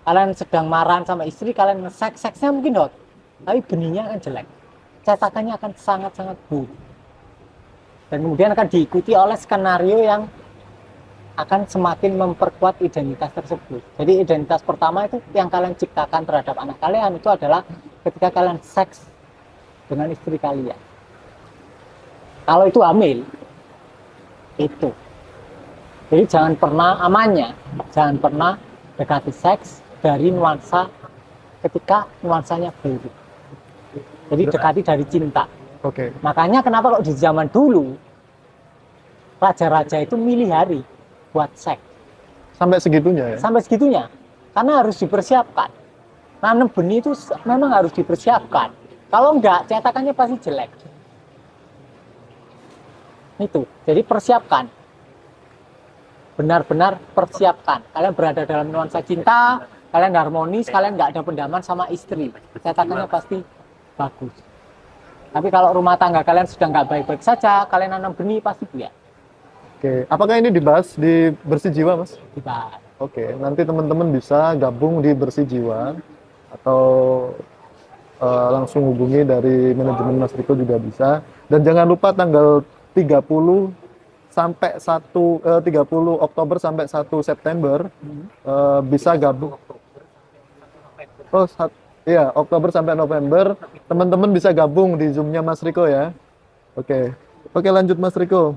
kalian sedang marah sama istri, kalian nge-seks, seksnya mungkin hot, tapi benihnya akan jelek. Cetakannya akan sangat-sangat buruk. Dan kemudian akan diikuti oleh skenario yang akan semakin memperkuat identitas tersebut. Jadi identitas pertama itu yang kalian ciptakan terhadap anak kalian itu adalah ketika kalian seks dengan istri kalian. Kalau itu hamil, itu. Jadi jangan pernah jangan pernah dekati seks dari nuansa ketika nuansanya buruk. Jadi dekati dari cinta. Oke. Makanya kenapa kalau di zaman dulu raja-raja itu milih hari buat seks. Sampai segitunya ya. Sampai segitunya. Karena harus dipersiapkan. Nanam benih itu memang harus dipersiapkan. Kalau enggak, cetakannya pasti jelek. Itu. Jadi persiapkan. Benar-benar persiapkan. Kalian berada dalam nuansa cinta, kalian harmonis, kalian nggak ada pendaman sama istri. Cetakannya pasti bagus. Tapi kalau rumah tangga kalian sudah nggak baik-baik saja, kalian nanam benih pasti buya. Oke. Apakah ini dibahas di Bersih Jiwa, Mas? Dibahas. Oke. Nanti teman-teman bisa gabung di Bersih Jiwa atau langsung hubungi dari manajemen Mas Riko juga bisa. Dan jangan lupa tanggal 30 sampai 30 Oktober sampai 1 September bisa gabung. Oh, iya, Oktober sampai November teman-teman bisa gabung di Zoom-nya Mas Riko ya. Oke. Oke, lanjut Mas Riko.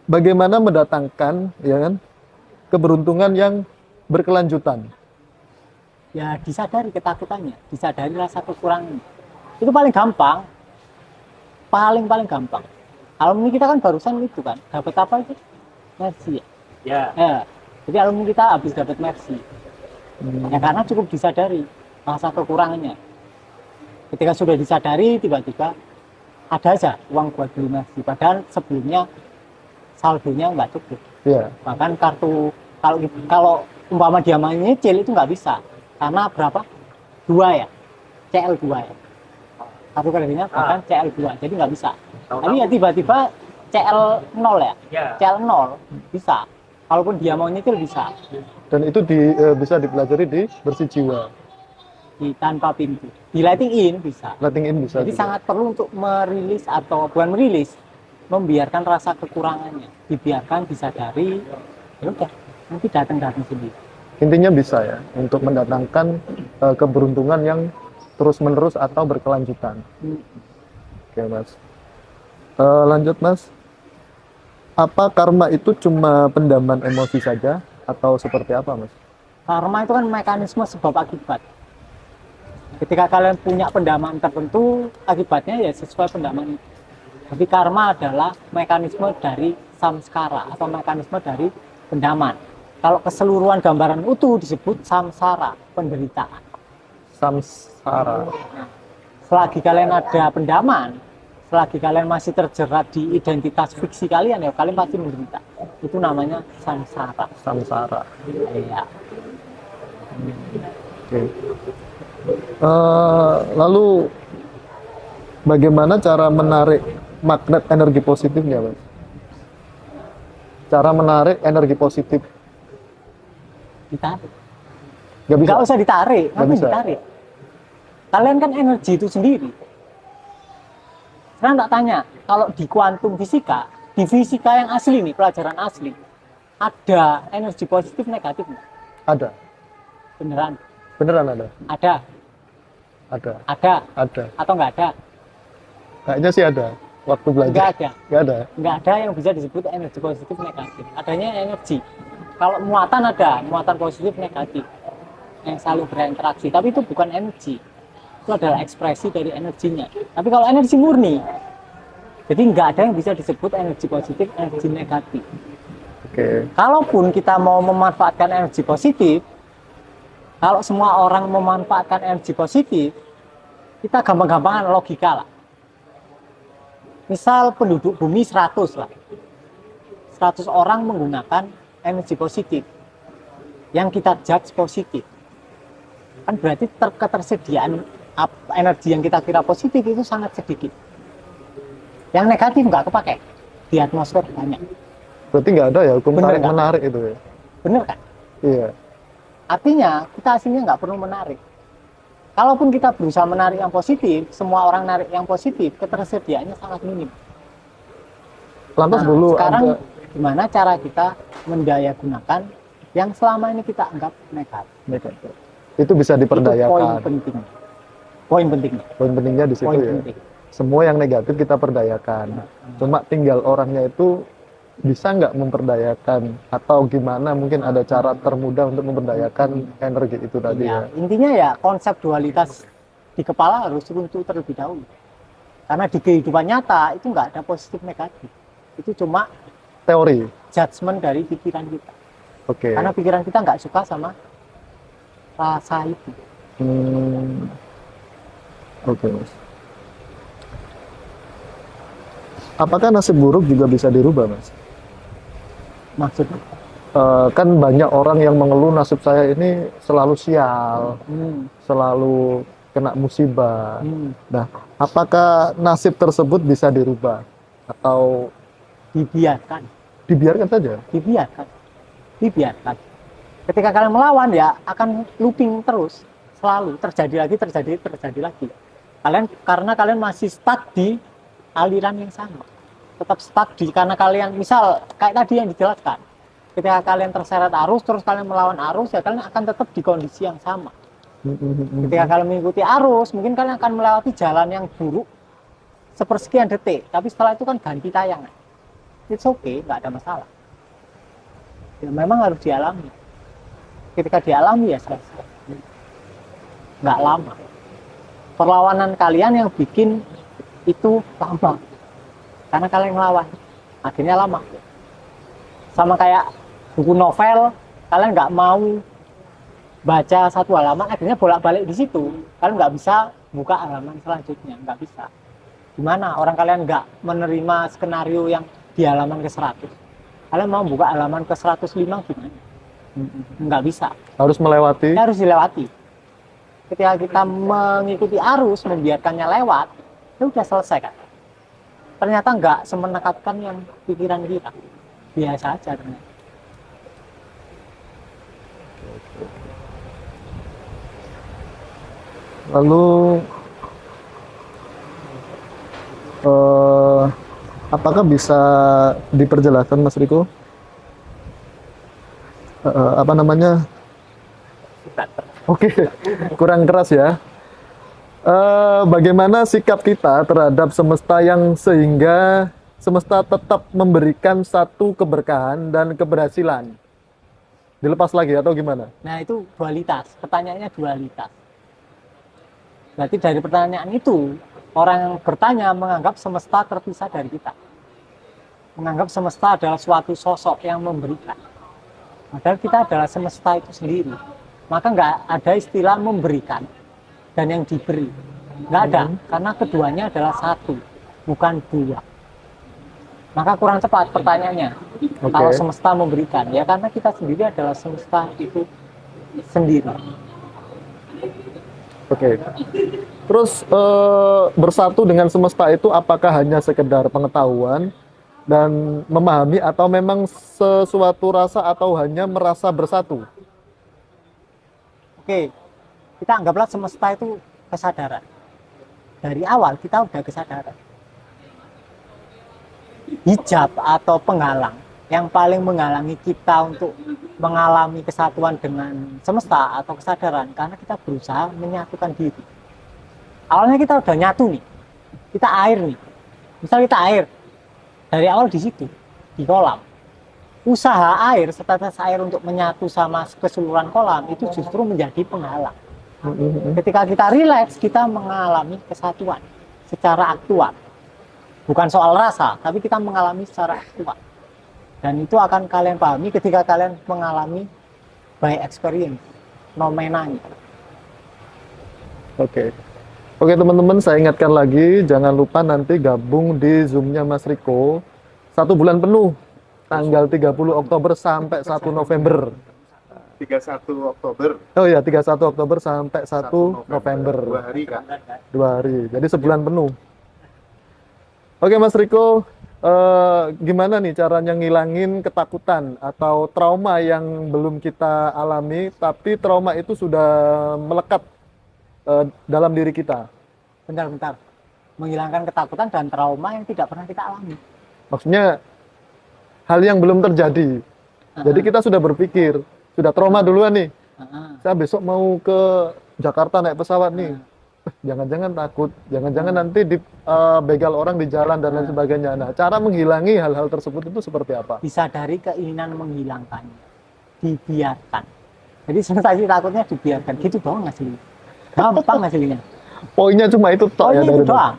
Bagaimana mendatangkan ya kan keberuntungan yang berkelanjutan? Ya disadari ketakutannya, disadari rasa kekurangan. Itu paling gampang. Paling gampang. Alumni kita kan barusan itu kan, dapat apa itu? Mercy. Ya. Jadi alumni kita habis dapat Mercy. Ya karena cukup disadari rasa kekurangannya. Ketika sudah disadari, tiba-tiba ada aja uang buat beli Mercy. Padahal sebelumnya saldonya nggak cukup. Iya. Bahkan kartu kalau umpama dia main nyicil itu nggak bisa. Karena berapa? 2 ya, CL2 ya. Kartu kreditnya bahkan CL2, jadi nggak bisa. Tapi ya tiba-tiba CL0 ya, CL0 bisa. Kalaupun dia mau nyicil bisa. Dan itu bisa dipelajari di Bersih Jiwa. Di tanpa pintu. Di letting in bisa. Letting in bisa. Jadi juga. sangat perlu untuk merilis atau bukan merilis, membiarkan rasa kekurangannya, dibiarkan disadari, ya udah nanti datang sendiri. Intinya bisa ya untuk mendatangkan keberuntungan yang terus-menerus atau berkelanjutan. Oke Mas. Lanjut Mas. Apa karma itu cuma pendaman emosi saja atau seperti apa Mas? Karma itu kan mekanisme sebab akibat. Ketika kalian punya pendaman tertentu, akibatnya ya sesuai pendaman itu. Jadi karma adalah mekanisme dari samskara atau mekanisme dari pendaman. Kalau keseluruhan gambaran utuh disebut samsara, penderitaan. Samsara. Selagi kalian ada pendaman, selagi kalian masih terjerat di identitas fiksi kalian, ya kalian pasti menderita. Itu namanya samsara. Samsara. Iya. Oke. Lalu bagaimana cara menarik magnet energi positifnya, Mas? Cara menarik energi positif. Ditarik. Nggak bisa. Nggak usah ditarik, Nggak nanti bisa. ditarik. Kalian kan energi itu sendiri. Sekarang tak tanya, kalau di kuantum fisika, di fisika yang asli nih, pelajaran asli, ada energi positif negatif nggak? Ada. Beneran? Beneran ada. Ada. Ada. Ada. Ada. Atau nggak ada? Kayaknya sih ada. Waktu belajar. Nggak ada. Nggak ada. Nggak ada yang bisa disebut energi positif negatif. Adanya energi. Kalau muatan ada, muatan positif negatif yang saling berinteraksi. Tapi itu bukan energi. Itu adalah ekspresi dari energinya. Tapi kalau energi murni, jadi nggak ada yang bisa disebut energi positif, energi negatif. Oke. Kalaupun kita mau memanfaatkan energi positif, kalau semua orang memanfaatkan energi positif, kita gampang-gampangan logika lah. Misal penduduk bumi 100 lah. 100 orang menggunakan energi positif. Yang kita judge positif. Kan berarti ketersediaan energi yang kita kira positif itu sangat sedikit. Yang negatif nggak kepake. Di atmosfer banyak. Berarti nggak ada ya hukum Bener tarik nggak? menarik itu ya? Bener kan? Iya. Artinya kita aslinya nggak perlu menarik. Kalaupun kita berusaha menarik yang positif, semua orang narik yang positif, ketersediaannya sangat minim. Lantas Nah, dulu sekarang ada gimana cara kita mendaya gunakan yang selama ini kita anggap negatif? itu bisa Itu poin diperdayakan. penting. Poin pentingnya. Poin pentingnya di situ Poin ya. penting. Semua yang negatif kita perdayakan. Cuma tinggal orangnya itu bisa nggak memperdayakan atau gimana mungkin ada cara termudah untuk memperdayakan energi itu tadi Ya, ya. intinya ya konsep dualitas di kepala harus runtuh terlebih dahulu. Karena di kehidupan nyata itu nggak ada positif negatif. Itu cuma Teori. judgement dari pikiran kita. Oke. Karena pikiran kita nggak suka sama rasa itu. Oke, Mas. Apakah nasib buruk juga bisa dirubah, Mas? Maksudnya. Kan banyak orang yang mengeluh nasib saya ini selalu sial, selalu kena musibah. Nah, apakah nasib tersebut bisa dirubah atau Dibiarkan. dibiarkan saja? Dibiarkan. Ketika kalian melawan ya akan looping terus, selalu terjadi lagi. Karena kalian masih stuck di aliran yang sama. Tetap stuck karena kalian misal kayak tadi yang dijelaskan. Ketika kalian terseret arus terus kalian melawan arus ya kalian akan tetap di kondisi yang sama. Ketika kalian mengikuti arus, mungkin kalian akan melewati jalan yang buruk sepersekian detik, tapi setelah itu kan ganti tayangan. It's okay, nggak ada masalah. Ya, memang harus dialami. Ketika dialami ya selesai. Nggak lama. Perlawanan kalian yang bikin itu lama. Karena kalian melawan. Akhirnya lama. Sama kayak buku novel, kalian nggak mau baca satu halaman, akhirnya bolak-balik di situ. Kalian nggak bisa buka halaman selanjutnya, nggak bisa. Gimana orang kalian nggak menerima skenario yang di halaman ke-100? Kalian mau buka halaman ke-105 gimana? Nggak bisa. Harus melewati. Harus dilewati. Ketika kita mengikuti arus, membiarkannya lewat, itu udah selesai kan? Ternyata nggak semenakutkan yang pikiran kita. Biasa aja ternyata. Lalu apakah bisa diperjelaskan, Mas Riko? Apa namanya? Oke, kurang keras ya. Bagaimana sikap kita terhadap semesta yang sehingga semesta tetap memberikan satu keberkahan dan keberhasilan? Dilepas lagi atau gimana? Nah itu dualitas, pertanyaannya dualitas. Berarti dari pertanyaan itu, orang yang bertanya menganggap semesta terpisah dari kita. Menganggap semesta adalah suatu sosok yang memberikan. Padahal kita adalah semesta itu sendiri. Maka nggak ada istilah memberikan dan yang diberi. Nggak ada, karena keduanya adalah satu, bukan dua. Maka kurang cepat pertanyaannya. Kalau semesta memberikan, ya karena kita sendiri adalah semesta itu sendiri. Oke. Terus bersatu dengan semesta itu apakah hanya sekedar pengetahuan dan memahami atau memang sesuatu rasa atau hanya merasa bersatu? Oke, kita anggaplah semesta itu kesadaran. Dari awal kita udah kesadaran. Hijab atau penghalang yang paling menghalangi kita untuk mengalami kesatuan dengan semesta atau kesadaran karena kita berusaha menyatukan diri. Awalnya kita udah nyatu nih, kita air nih, misal kita air dari awal di situ di kolam. Usaha air, setetes air untuk menyatu sama keseluruhan kolam itu justru menjadi penghalang. Ketika kita rileks, kita mengalami kesatuan secara aktual. Bukan soal rasa, tapi kita mengalami secara aktual. Dan itu akan kalian pahami ketika kalian mengalami by experience, nomenanya. Oke. Oke teman-teman, saya ingatkan lagi, jangan lupa nanti gabung di Zoom-nya Mas Riko 1 bulan penuh, tanggal 30 Oktober sampai 1 November. 31 Oktober. Oh ya, 31 Oktober sampai 1 November. 2 hari kan? 2 hari, jadi sebulan penuh. Oke Mas Riko, gimana nih caranya ngilangin ketakutan atau trauma yang belum kita alami, tapi trauma itu sudah melekat dalam diri kita? Bentar. Menghilangkan ketakutan dan trauma yang tidak pernah kita alami. Maksudnya hal yang belum terjadi. Jadi kita sudah berpikir, sudah trauma duluan nih. Saya besok mau ke Jakarta naik pesawat nih. jangan-jangan takut, jangan-jangan nanti begal orang di jalan dan lain sebagainya. Nah, cara menghilangi hal-hal tersebut itu seperti apa? Disadari keinginan menghilangkannya, dibiarkan. Jadi sensasi takutnya dibiarkan, gitu doang aslinya. Gampang aslinya. Poinnya cuma itu toh ya Ini dari itu doang.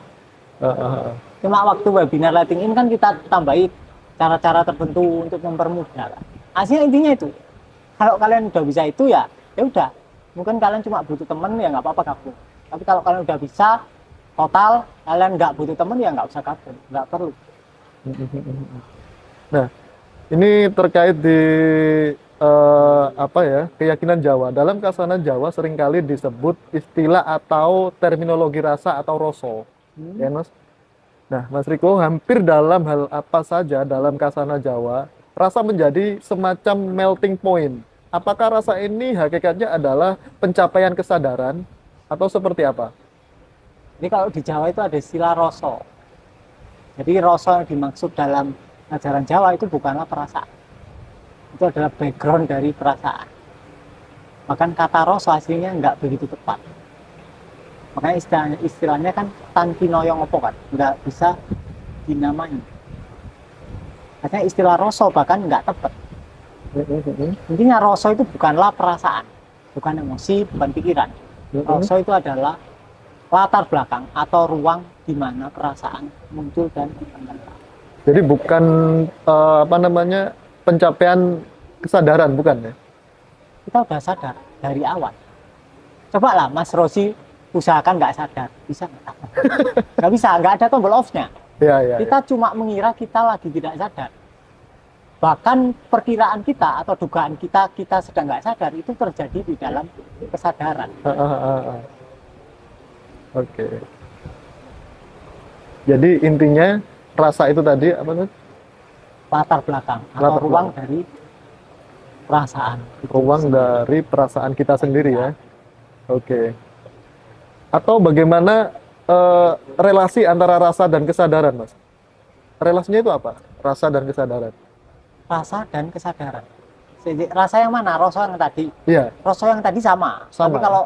Mas. Cuma waktu webinar letting in kan kita tambahi cara-cara tertentu untuk mempermudah. Aslinya intinya itu. Kalau kalian udah bisa itu ya udah. Mungkin kalian cuma butuh temen ya nggak apa-apa gabung. Tapi kalau kalian udah bisa total, kalian nggak butuh temen ya nggak usah gabung, nggak perlu. Nah, ini terkait di keyakinan Jawa. Dalam kasana Jawa seringkali disebut istilah atau terminologi rasa atau roso. Ya, Mas. Nah, Mas Riko, hampir dalam hal apa saja dalam kasana Jawa, rasa menjadi semacam melting point. Apakah rasa ini hakikatnya adalah pencapaian kesadaran atau seperti apa? Jadi kalau di Jawa itu ada istilah roso. Jadi roso yang dimaksud dalam ajaran Jawa itu bukanlah perasaan. Itu adalah background dari perasaan. Bahkan kata roso aslinya nggak begitu tepat. Makanya istilahnya kan tanpi noyong opo kan, nggak bisa dinamai. Makanya istilah roso bahkan nggak tepat. Intinya roso itu bukanlah perasaan, bukan emosi, bukan pikiran. Roso itu adalah latar belakang atau ruang di mana perasaan muncul dan dikembangkan. Jadi bukan pencapaian kesadaran, bukan ya? Kita udah sadar dari awal. Coba lah Mas Rosi usahakan nggak sadar, bisa nggak? Nggak bisa, nggak ada tombol off-nya. Ya. Kita cuma mengira kita lagi tidak sadar. Bahkan perkiraan kita atau dugaan kita sedang nggak sadar itu terjadi di dalam kesadaran. Oke. Jadi intinya rasa itu tadi apa tuh? Latar belakang atau Latar ruang belakang. dari perasaan. Ruang dari perasaan kita sendiri ya. Oke. Atau bagaimana relasi antara rasa dan kesadaran, Mas? Relasinya itu apa? Rasa dan kesadaran. Rasa dan kesadaran. Rasa yang mana? Rasa yang tadi. Iya. Rasa yang tadi sama. Sama. Tapi kalau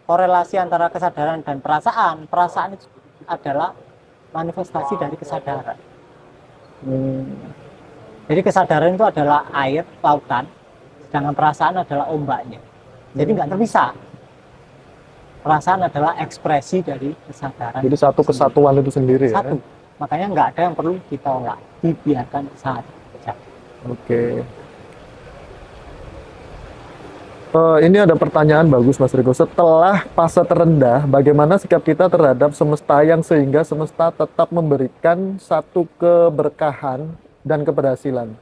korelasi antara kesadaran dan perasaan itu adalah manifestasi dari kesadaran. Jadi kesadaran itu adalah air, lautan, sedangkan perasaan adalah ombaknya. Jadi nggak terpisah. Perasaan adalah ekspresi dari kesadaran. Jadi satu kesatuan itu sendiri Satu. ya. Makanya nggak ada yang perlu ditolak, dibiarkan saja. Oke. Ini ada pertanyaan bagus, Mas Riko. Setelah fase terendah, bagaimana sikap kita terhadap semesta yang sehingga semesta tetap memberikan satu keberkahan dan keberhasilan?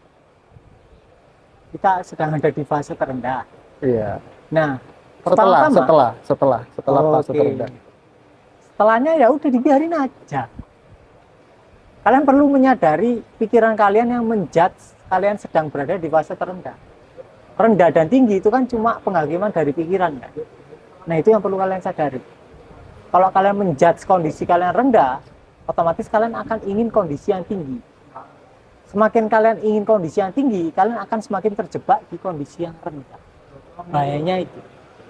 Kita sedang ada di fase terendah. Iya. Nah, Setelah fase Oke. terendah. Setelahnya ya udah dibiarin aja. Kalian perlu menyadari pikiran kalian yang menjudge kalian sedang berada di fase terendah. Rendah dan tinggi itu kan cuma penghakiman dari pikiran kan. Nah itu yang perlu kalian sadari. Kalau kalian menjudge kondisi kalian rendah, otomatis kalian akan ingin kondisi yang tinggi. Semakin kalian ingin kondisi yang tinggi, kalian akan semakin terjebak di kondisi yang rendah. Bahayanya itu.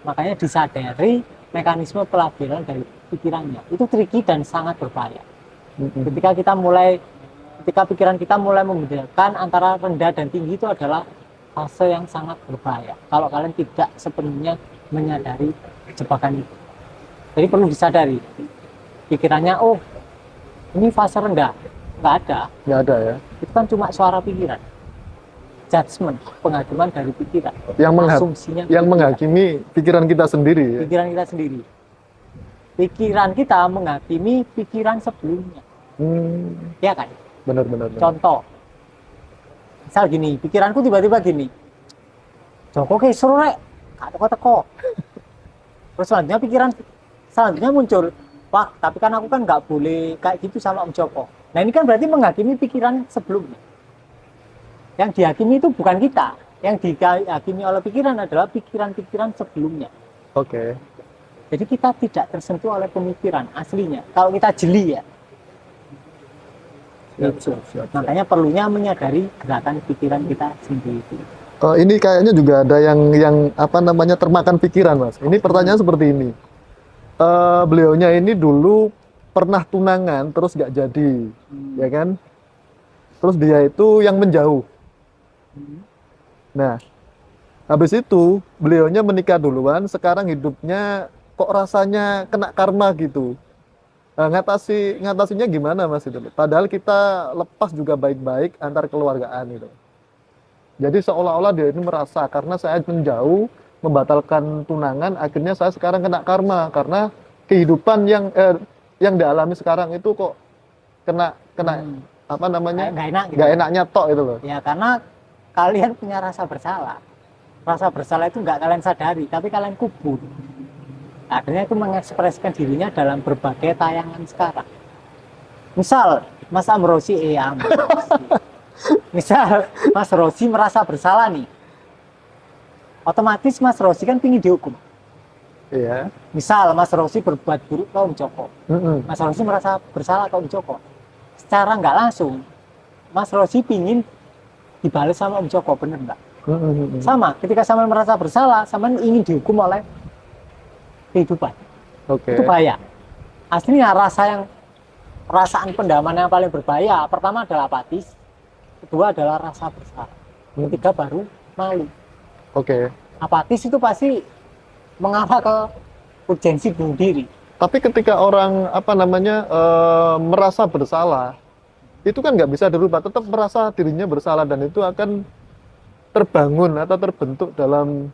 Makanya disadari mekanisme pelabelan dari pikirannya. Itu tricky dan sangat berbahaya. Ketika pikiran kita mulai membedakan antara rendah dan tinggi, itu adalah fase yang sangat berbahaya kalau kalian tidak sepenuhnya menyadari jebakan itu. Jadi perlu disadari pikirannya, oh ini fase rendah, nggak ada ya. itu kan cuma suara pikiran, judgement, penghakiman dari pikiran, asumsinya yang menghakimi pikiran kita sendiri ya? Pikiran kita sendiri, pikiran kita menghakimi pikiran sebelumnya. Ya kan? Benar. Contoh, misal gini, pikiranku tiba-tiba gini, Joko kayak seru rek, gak teko-teko. Terus selanjutnya muncul, wah tapi kan aku kan nggak boleh kayak gitu sama Om Joko. Nah ini kan berarti menghakimi pikiran sebelumnya. Yang dihakimi itu bukan kita, yang dihakimi oleh pikiran adalah pikiran-pikiran sebelumnya. Oke. Jadi kita tidak tersentuh oleh pemikiran aslinya, kalau kita jeli ya. Siap. Makanya perlunya menyadari gerakan pikiran kita sendiri. Ini kayaknya juga ada yang termakan pikiran, Mas. Ini pertanyaan seperti ini. beliaunya ini dulu pernah tunangan terus nggak jadi, ya kan? Terus dia itu yang menjauh. Nah, habis itu beliaunya menikah duluan, sekarang hidupnya kok rasanya kena karma gitu. Nah, ngatasinya gimana Mas itu? Padahal kita lepas juga baik-baik antar keluargaan itu. Jadi seolah-olah dia ini merasa karena saya menjauh, membatalkan tunangan, akhirnya saya sekarang kena karma karena kehidupan yang dialami sekarang itu kok kena apa namanya? Nggak enak gitu. Nggak enaknya tok itu loh. Ya karena kalian punya rasa bersalah. Rasa bersalah itu nggak kalian sadari, tapi kalian kubur. Akhirnya itu mengekspresikan dirinya dalam berbagai tayangan sekarang. Misal, Mas Amrosi, misal Mas Rosi merasa bersalah nih, otomatis Mas Rosi kan pingin dihukum. Iya. Misal Mas Rosi berbuat buruk ke Om Joko, Mas Rosi merasa bersalah ke Om Joko. Secara nggak langsung, Mas Rosi pingin dibalas sama Om Joko, bener nggak? Sama, ketika sama merasa bersalah, sama ingin dihukum oleh kehidupan. Oke. Itu bahaya. Aslinya perasaan pendaman yang paling berbahaya, pertama adalah apatis, kedua adalah rasa bersalah, ketiga baru malu. Oke. Apatis itu pasti mengarah ke urgensi bunuh diri. Tapi ketika orang apa namanya merasa bersalah, itu kan nggak bisa dirubah, tetap merasa dirinya bersalah dan itu akan terbangun atau terbentuk dalam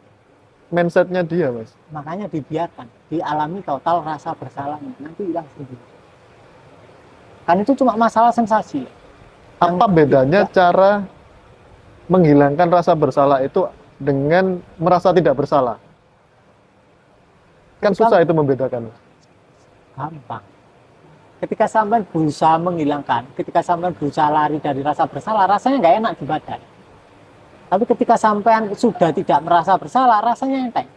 mindsetnya dia, Mas. Makanya dibiarkan, dialami total rasa bersalahnya, nanti hilang sendiri. Kan itu cuma masalah sensasi. Apa bedanya cara menghilangkan rasa bersalah itu dengan merasa tidak bersalah? Kan susah itu membedakan. Gampang. Ketika sampean berusaha menghilangkan, ketika sampean berusaha lari dari rasa bersalah, rasanya nggak enak di badan. Tapi ketika sampean sudah tidak merasa bersalah, rasanya enteng.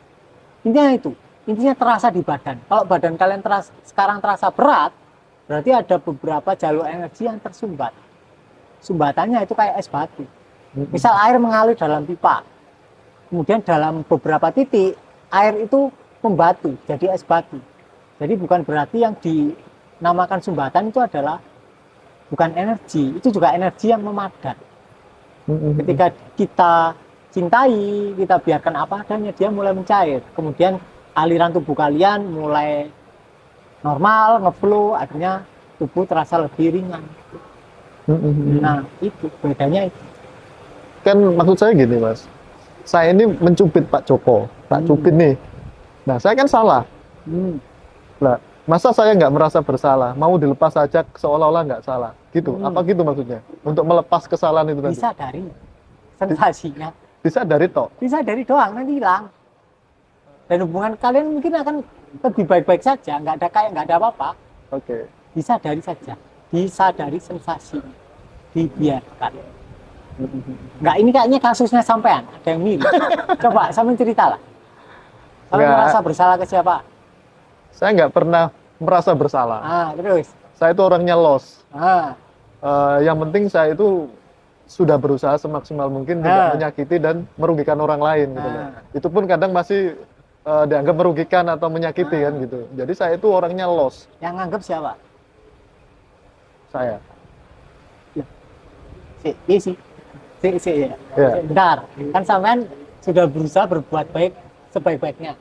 Intinya terasa di badan. Kalau badan kalian sekarang terasa berat, berarti ada beberapa jalur energi yang tersumbat. Sumbatannya itu kayak es batu. Misal air mengalir dalam pipa, kemudian dalam beberapa titik air itu membatu jadi es batu. Jadi bukan berarti yang dinamakan sumbatan itu adalah bukan energi, itu juga energi yang memadat. Ketika kita cintai, kita biarkan apa adanya, dia mulai mencair. Kemudian aliran tubuh kalian mulai normal, ngeflow, akhirnya tubuh terasa lebih ringan. Nah, itu bedanya itu. Kan maksud saya gini, Mas. Saya ini mencubit Pak Joko, tak cubit nih. Nah, saya kan salah. Lah, masa saya nggak merasa bersalah, mau dilepas saja seolah-olah nggak salah, gitu? Apa gitu maksudnya? Untuk melepas kesalahan itu tadi? Bisa dari sensasinya. Bisa dari toh? Bisa dari doang, nanti hilang. Dan hubungan kalian mungkin akan lebih baik-baik saja, nggak ada apa-apa. Oke. Bisa dari saja, bisa dari sensasi, dibiarkan. Nggak, ini kayaknya kasusnya sampean, ada yang mirip. Coba, sampean cerita lah. Sampean Nggak. merasa bersalah ke siapa? Saya nggak pernah merasa bersalah. Terus? Saya itu orangnya lost. Ah, Yang penting saya itu sudah berusaha semaksimal mungkin tidak menyakiti dan merugikan orang lain gitu loh. Itu pun kadang masih dianggap merugikan atau menyakiti kan gitu. Jadi saya itu orangnya lost. yang nganggap siapa? Saya. Si ya. Ya. Bentar, kan sampean sudah berusaha berbuat baik sebaik-baiknya.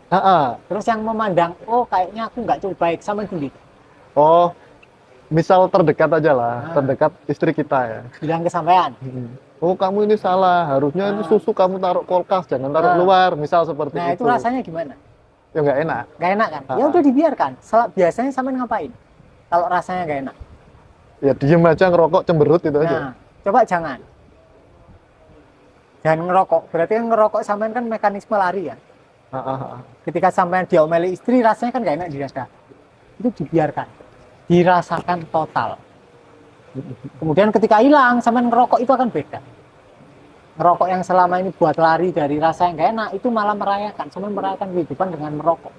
Terus yang memandang, oh kayaknya aku nggak cukup baik, sama sendiri. Oh, misal terdekat aja lah, terdekat istri kita ya. Bilang ke sampean. Oh kamu ini salah, harusnya ini susu kamu taruh kulkas, jangan taruh luar, misal seperti Nah itu. itu rasanya gimana? Ya nggak enak. Nggak enak kan? Ya udah dibiarkan. Biasanya sampean ngapain? Kalau rasanya nggak enak. Ya diem aja ngerokok cemberut itu aja. Nah, coba jangan. Jangan ngerokok. Berarti kan ngerokok sampean kan mekanisme lari ya. Ketika sampean diomeli istri, rasanya kan nggak enak di dada. Itu dibiarkan, dirasakan total. Kemudian ketika hilang, sampean ngerokok itu akan beda. Ngerokok yang selama ini buat lari dari rasa yang nggak enak, itu malah merayakan. Sampean merayakan kehidupan dengan merokok.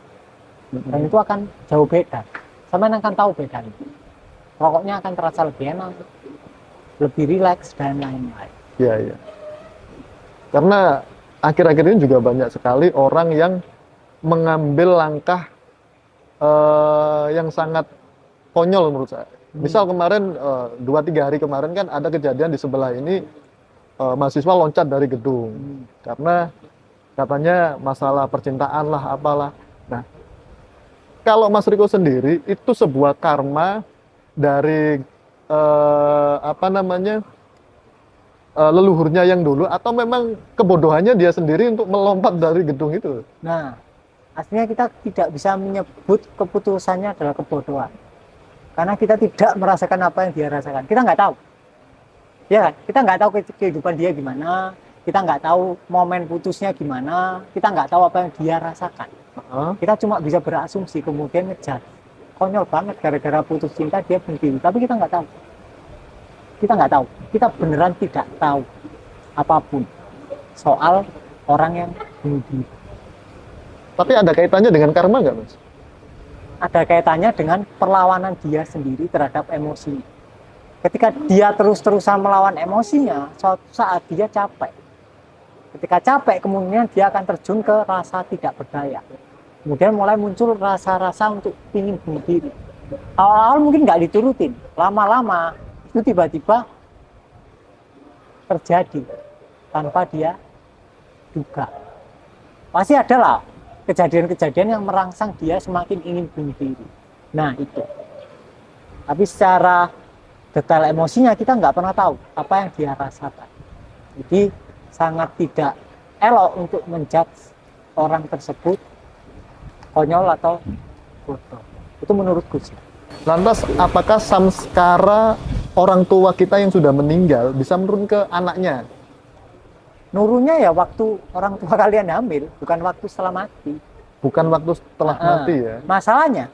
Dan itu akan jauh beda. Sampean akan tahu bedanya. Rokoknya akan terasa lebih enak, lebih rileks, dan lain-lain. Iya, iya. Karena akhir-akhir ini juga banyak sekali orang yang mengambil langkah yang sangat konyol menurut saya. Misal kemarin 2-3 hari kemarin kan ada kejadian di sebelah ini, mahasiswa loncat dari gedung karena katanya masalah percintaan lah apalah. Nah, kalau Mas Riko sendiri itu sebuah karma dari leluhurnya yang dulu, atau memang kebodohannya dia sendiri untuk melompat dari gedung itu? Nah, aslinya kita tidak bisa menyebut keputusannya adalah kebodohan. Karena kita tidak merasakan apa yang dia rasakan. Kita nggak tahu. Ya kan? Kita nggak tahu kehidupan dia gimana. Kita nggak tahu momen putusnya gimana. Kita nggak tahu apa yang dia rasakan. Kita cuma bisa berasumsi, kemudian ngejar. Konyol banget gara-gara putus cinta dia bunuh diri. Tapi kita nggak tahu. Kita nggak tahu. Kita beneran tidak tahu apapun soal orang yang bunuh diri. Tapi ada kaitannya dengan karma nggak, Mas? Ada kaitannya dengan perlawanan dia sendiri terhadap emosi. Ketika dia terus-terusan melawan emosinya, suatu saat dia capek. Ketika capek, kemudian dia akan terjun ke rasa tidak berdaya. Kemudian mulai muncul rasa-rasa untuk ingin bunuh diri. Awal-awal mungkin nggak diturutin, lama-lama itu tiba-tiba terjadi tanpa dia duga. Pasti ada lah kejadian-kejadian yang merangsang dia semakin ingin bunuh diri. Nah itu. Tapi secara detail emosinya kita nggak pernah tahu apa yang dia rasakan. Jadi sangat tidak elok untuk menjudge orang tersebut konyol atau bodoh. Itu menurutku sih. Lantas apakah samskara orang tua kita yang sudah meninggal bisa menurun ke anaknya? Nurunnya ya waktu orang tua kalian hamil, bukan waktu setelah mati. Bukan waktu setelah mati ya? Masalahnya,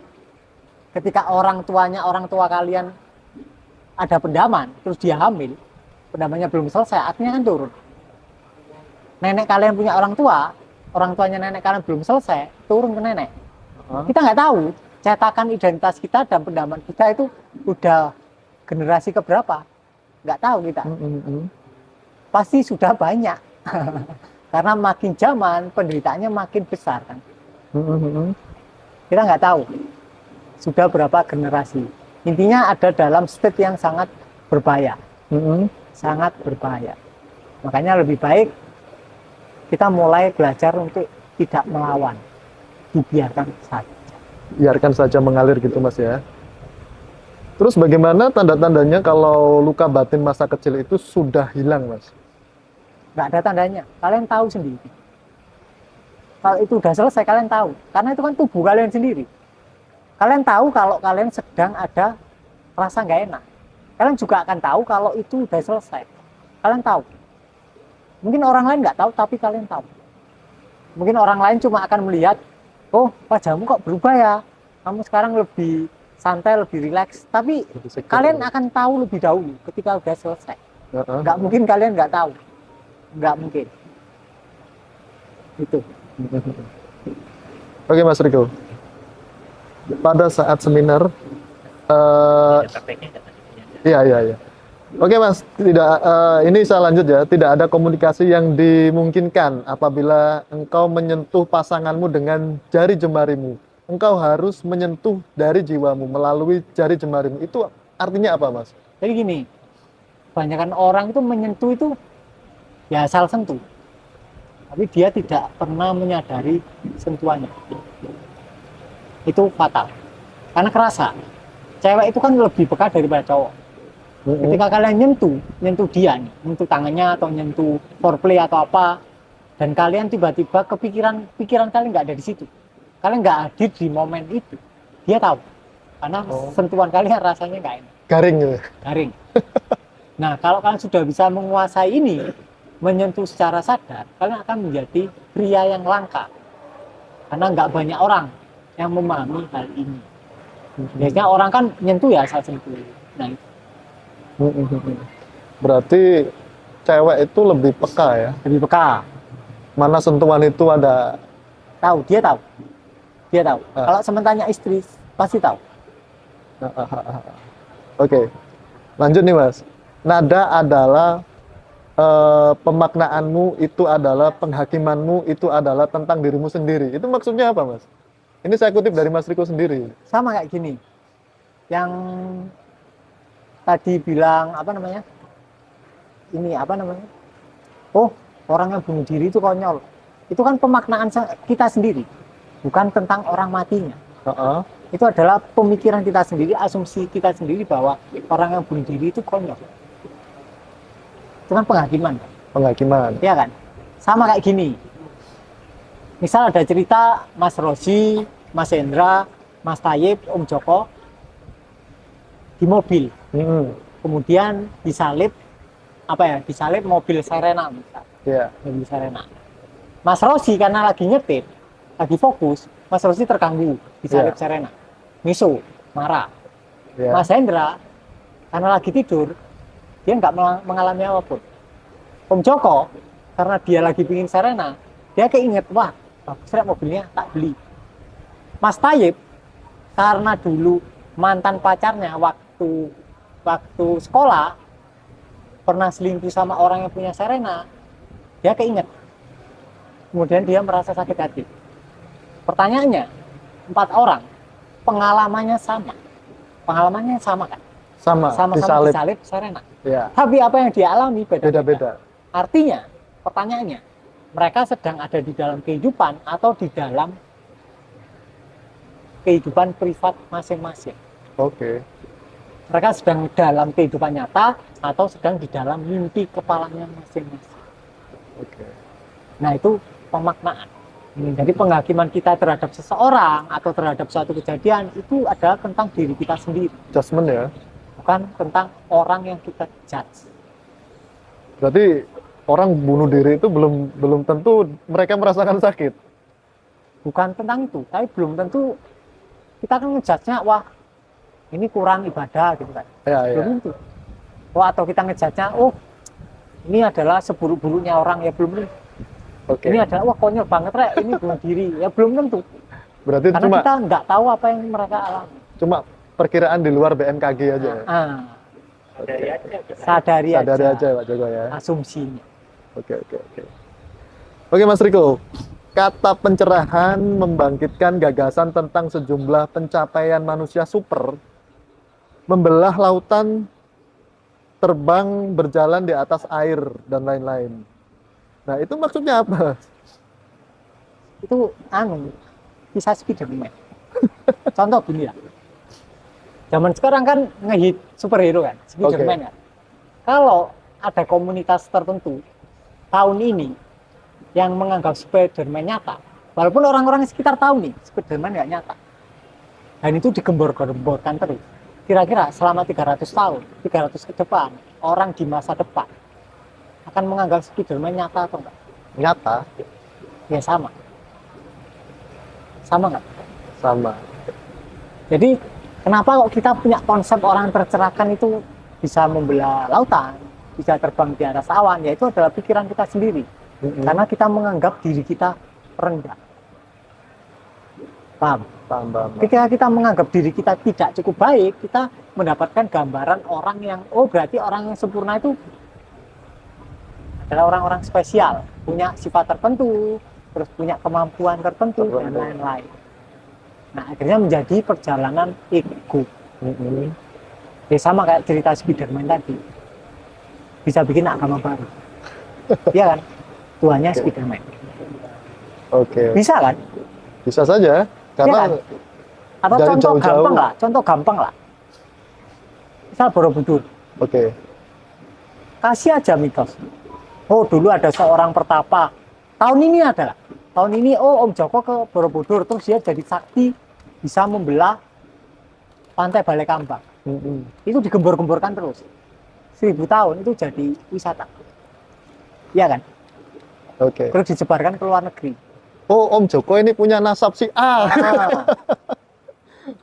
ketika orang tua kalian ada pendaman, terus dia hamil, pendamannya belum selesai, artinya kan turun. Nenek kalian punya orang tuanya nenek kalian belum selesai, turun ke nenek. Kita nggak tahu, cetakan identitas kita dan pendaman kita itu udah generasi keberapa, nggak tahu kita. Pasti sudah banyak. Karena makin zaman penderitaannya makin besar kan. Kita nggak tahu sudah berapa generasi. Intinya ada dalam state yang sangat berbahaya. Sangat berbahaya. Makanya lebih baik kita mulai belajar untuk tidak melawan, dibiarkan saja. Biarkan saja mengalir gitu, Mas ya. Terus bagaimana tanda-tandanya kalau luka batin masa kecil itu sudah hilang, Mas? Nggak ada tandanya, kalian tahu sendiri. Kalau itu udah selesai, kalian tahu. Karena itu kan tubuh kalian sendiri. Kalian tahu kalau kalian sedang ada rasa nggak enak. Kalian juga akan tahu kalau itu udah selesai. Kalian tahu. Mungkin orang lain nggak tahu, tapi kalian tahu. Mungkin orang lain cuma akan melihat, oh wajahmu kok berubah ya. Kamu sekarang lebih santai, lebih rileks. Tapi kalian akan tahu lebih dahulu ketika udah selesai. Nggak mungkin kalian nggak tahu. Nggak mungkin. Itu. Oke, Mas Riko. Pada saat seminar, iya. Oke, Mas, ini saya lanjut ya. Tidak ada komunikasi yang dimungkinkan apabila engkau menyentuh pasanganmu dengan jari jemarimu. Engkau harus menyentuh dari jiwamu melalui jari jemarimu. Itu artinya apa, Mas? Jadi gini, kebanyakan orang itu menyentuh itu ya asal sentuh, tapi dia tidak pernah menyadari sentuhannya. Itu fatal, karena kerasa. Cewek itu kan lebih peka daripada cowok. Ketika kalian nyentuh dia nih, nyentuh tangannya atau nyentuh foreplay atau apa, dan kalian tiba-tiba pikiran kalian nggak ada di situ, kalian nggak hadir di momen itu, dia tahu, karena sentuhan kalian rasanya nggak enak. Garing gitu. Garing. Nah, kalau kalian sudah bisa menguasai ini, menyentuh secara sadar, kalian akan menjadi pria yang langka. Karena nggak banyak orang yang memahami hal ini. Biasanya orang kan nyentuh ya asal sentuh. Nah, itu. Berarti cewek itu lebih peka ya? Lebih peka. Mana sentuhan itu ada? Tahu, dia tahu. Dia tahu. Kalau sementara istri, pasti tahu. Oke. Lanjut nih, Mas. Nada adalah pemaknaanmu, itu adalah penghakimanmu, itu adalah tentang dirimu sendiri. Itu maksudnya apa, Mas? Ini saya kutip dari Mas Riko sendiri. Sama kayak gini. Yang tadi bilang apa namanya? Ini apa namanya? Oh, orang yang bunuh diri itu konyol. Itu kan pemaknaan kita sendiri, bukan tentang orang matinya. Heeh. Itu adalah pemikiran kita sendiri, asumsi kita sendiri bahwa orang yang bunuh diri itu konyol. Itu kan penghakiman. Penghakiman. Iya kan? Sama kayak gini. Misal ada cerita Mas Rosi, Mas Hendra, Mas Tayyip, Om Joko di mobil. Kemudian disalib disalib mobil Serena misal. Iya. Mobil Serena. Mas Rosi karena lagi nyetir, lagi fokus, Mas Rosi terganggu disalib Serena. Miso, marah. Iya. Mas Hendra karena lagi tidur, dia nggak mengalami apapun. Om Joko karena dia lagi pingin Serena, dia keinget, wah bagus rek mobilnya, tak beli. Mas Tayyip karena dulu mantan pacarnya waktu sekolah pernah selingkuh sama orang yang punya Serena, dia keinget. Kemudian dia merasa sakit hati. Pertanyaannya, 4 orang pengalamannya sama. Pengalamannya sama kan? Sama-sama disalib Serena. Ya. Tapi apa yang dia alami Beda-beda. Artinya, pertanyaannya, mereka sedang ada di dalam kehidupan atau di dalam kehidupan privat masing-masing. Oke. Mereka sedang dalam kehidupan nyata atau sedang di dalam mimpi kepalanya masing-masing. Oke. Nah, itu pemaknaan. Jadi penghakiman kita terhadap seseorang atau terhadap suatu kejadian itu adalah tentang diri kita sendiri, Judgment ya. bukan tentang orang yang kita judge. Berarti orang bunuh diri itu belum tentu mereka merasakan sakit. Bukan tentang itu, tapi belum tentu kita kan ngejudge-nya, wah ini kurang ibadah gitu kan. Ya, Belum ya. tentu. Wah, atau kita ngejudge-nya, oh ini adalah seburuk-buruknya orang, ya belum tentu. Oke. Ini adalah wah konyol banget rek, ini bunuh diri, ya belum tentu. Berarti Karena cuma kita nggak tahu apa yang mereka alami. cuma perkiraan di luar BMKG aja. Ya? Sadari aja Pak Joko ya. asumsinya. Oke. Oke Mas Riko, kata pencerahan membangkitkan gagasan tentang sejumlah pencapaian manusia super, membelah lautan, terbang, berjalan di atas air, dan lain-lain. Nah itu maksudnya apa? Itu kisah Spiderman. Contoh gini lah. Zaman sekarang kan ngehit superhero kan, Spiderman kan. Kalau ada komunitas tertentu tahun ini yang menganggap Spiderman nyata, walaupun orang-orang sekitar tahu nih Spiderman nggak nyata, dan itu digembor-gemborkan terus. Kira-kira selama 300 tahun, 300 ke depan, orang di masa depan akan menganggap Spiderman nyata atau enggak? Nyata. Ya sama. Sama nggak? Sama. Jadi kenapa kok kita punya konsep orang tercerahkan itu bisa membelah lautan, bisa terbang di atas awan? Ya itu adalah pikiran kita sendiri. Karena kita menganggap diri kita rendah. Paham? Paham. Ketika kita menganggap diri kita tidak cukup baik, kita mendapatkan gambaran orang yang, oh berarti orang yang sempurna itu adalah orang-orang spesial, punya sifat tertentu, terus punya kemampuan tertentu, dan lain-lain. Nah, akhirnya menjadi perjalanan ego. Ya sama kayak cerita Spiderman tadi. Bisa bikin agama baru. Iya kan? Tuhannya Spiderman. Oke. Bisa kan? Bisa saja. Karena kan? Atau dari contoh jauh-jauh. gampang lah. Misal Borobudur. Oke. Kasih aja mitos. Oh, dulu ada seorang pertapa. Tahun ini ada. Tahun ini, oh Om Joko ke Borobudur. Terus dia jadi sakti, bisa membelah pantai Balekambang. Itu digembor-gemborkan terus. 1000 tahun itu jadi wisata. Iya kan? Oke. Terus disebarkan ke luar negeri. Oh, Om Joko ini punya nasab si A.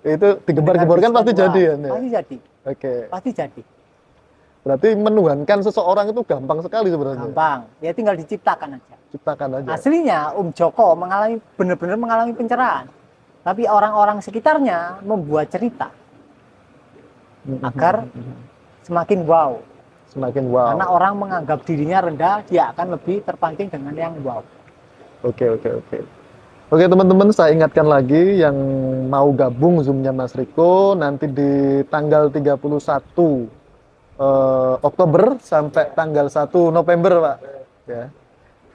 Itu digembar-gemborkan pasti jadi ya. Pasti jadi. Oke. Pasti jadi. Berarti menuhankan seseorang itu gampang sekali sebenarnya. Gampang. Ya tinggal diciptakan aja. Ciptakan aja. Aslinya Om Joko benar-benar mengalami pencerahan. Tapi orang-orang sekitarnya membuat cerita agar semakin wow. Semakin wow. Karena orang menganggap dirinya rendah, dia akan lebih terpancing dengan yang wow. Oke. Oke teman-teman, saya ingatkan lagi yang mau gabung Zoom-nya Mas Riko nanti di tanggal 31 Oktober sampai tanggal 1 November, Pak. Ya.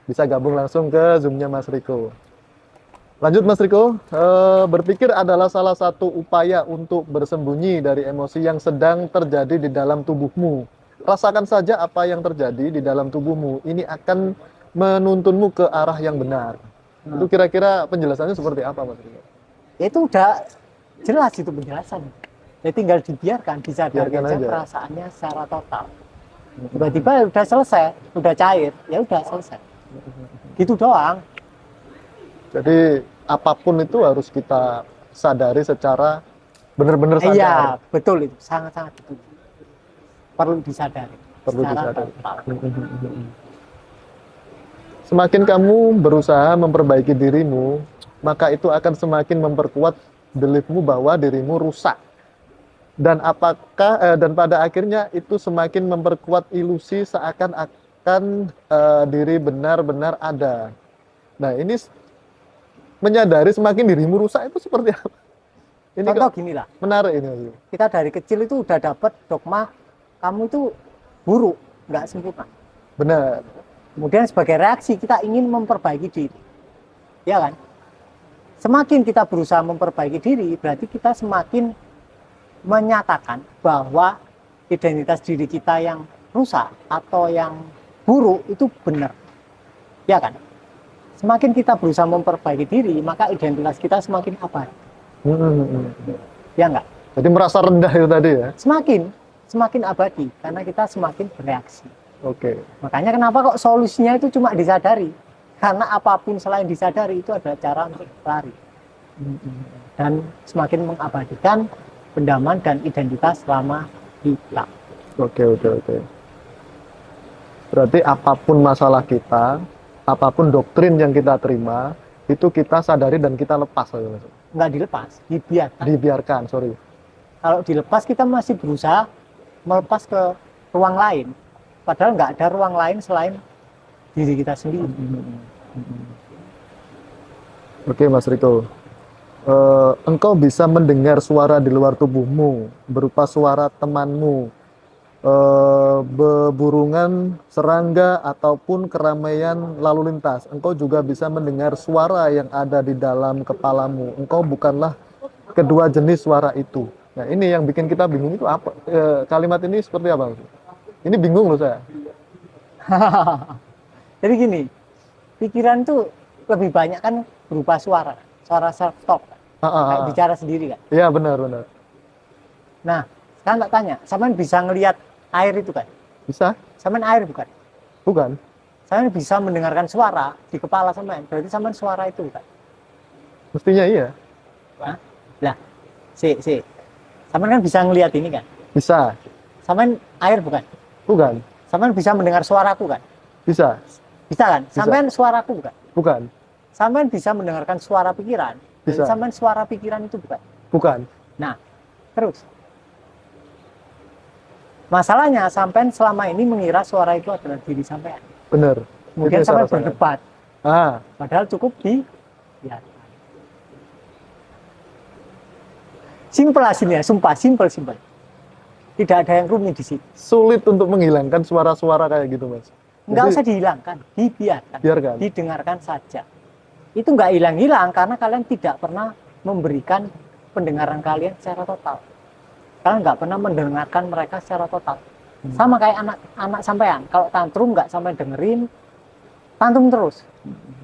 Bisa gabung langsung ke Zoom-nya Mas Riko. Lanjut Mas Riko, berpikir adalah salah satu upaya untuk bersembunyi dari emosi yang sedang terjadi di dalam tubuhmu. Rasakan saja apa yang terjadi di dalam tubuhmu. Ini akan menuntunmu ke arah yang benar. Itu kira-kira penjelasannya seperti apa Mas Riko? Itu udah jelas itu penjelasan. Ya tinggal dibiarkan, disadari Biarkan aja aja. perasaannya secara total. Tiba-tiba udah selesai, udah cair, ya udah selesai. Gitu doang. Jadi apapun itu harus kita sadari secara benar-benar sadar. Iya, betul itu, sangat-sangat betul. Perlu disadari. Perlu secara disadari. total. Semakin kamu berusaha memperbaiki dirimu, maka itu akan semakin memperkuat beliefmu bahwa dirimu rusak. Dan dan pada akhirnya itu semakin memperkuat ilusi seakan-akan diri benar-benar ada. Nah, ini menyadari semakin dirimu rusak itu seperti apa? Ini Contoh kok gini lah, menarik ini. kita dari kecil itu udah dapet dogma kamu itu buruk, nggak sempurna. Benar. Kemudian sebagai reaksi kita ingin memperbaiki diri, ya kan? Semakin kita berusaha memperbaiki diri, berarti kita semakin menyatakan bahwa identitas diri kita yang rusak atau yang buruk itu benar, ya kan? Semakin kita berusaha memperbaiki diri, maka identitas kita semakin abadi, ya enggak? Jadi merasa rendah itu tadi ya? Semakin abadi, karena kita semakin bereaksi. Oke. Makanya kenapa kok solusinya itu cuma disadari? Karena apapun selain disadari itu adalah cara untuk lari. Dan semakin mengabadikan pendaman dan identitas selama hilang. Oke. Berarti apapun masalah kita, apapun doktrin yang kita terima, itu kita sadari dan kita lepas. Nggak dilepas, dibiarkan. Dibiarkan, sorry. Kalau dilepas kita masih berusaha melepas ke ruang lain. Padahal nggak ada ruang lain selain diri kita sendiri. Oke Mas Riko, engkau bisa mendengar suara di luar tubuhmu, berupa suara temanmu, beburungan, serangga, ataupun keramaian lalu lintas. Engkau juga bisa mendengar suara yang ada di dalam kepalamu. Engkau bukanlah kedua jenis suara itu. Nah ini yang bikin kita bingung itu apa? Kalimat ini seperti apa? Ini bingung loh saya. Jadi gini, pikiran tuh lebih banyak kan berupa suara self talk, kayak bicara sendiri kan. Iya benar. Nah, sekarang tak tanya, sampean bisa ngelihat air itu kan? Bisa? Sampean air bukan? Bukan? Sampean bisa mendengarkan suara di kepala sampean, berarti sampean suara itu bukan? Mestinya iya. Hah? Lah, sampean kan bisa ngelihat ini kan? Bisa? Sampean air bukan? Bukan? Sampean bisa mendengar suaraku kan? Bisa? Bisa kan? Bisa. Sampean suaraku bukan? Bukan? Sampean bisa mendengarkan suara pikiran? Bisa. Berarti sampean suara pikiran itu bukan? Bukan? Nah, terus. Masalahnya sampean selama ini mengira suara itu adalah diri sampean. Benar. Kemudian Itu sampean saya rasakan. berdebat. Padahal cukup dibiarkan. Simpel hasilnya, sumpah simpel. Tidak ada yang rumit di situ. Sulit untuk menghilangkan suara-suara kayak gitu Mas. Nggak Jadi, usah dihilangkan, dibiarkan. Biarkan. Didengarkan saja. Itu nggak hilang-hilang karena kalian tidak pernah memberikan pendengaran kalian secara total. Kalian nggak pernah mendengarkan mereka secara total. Sama kayak anak sampean. Kalau tantrum nggak sampai dengerin, tantrum terus.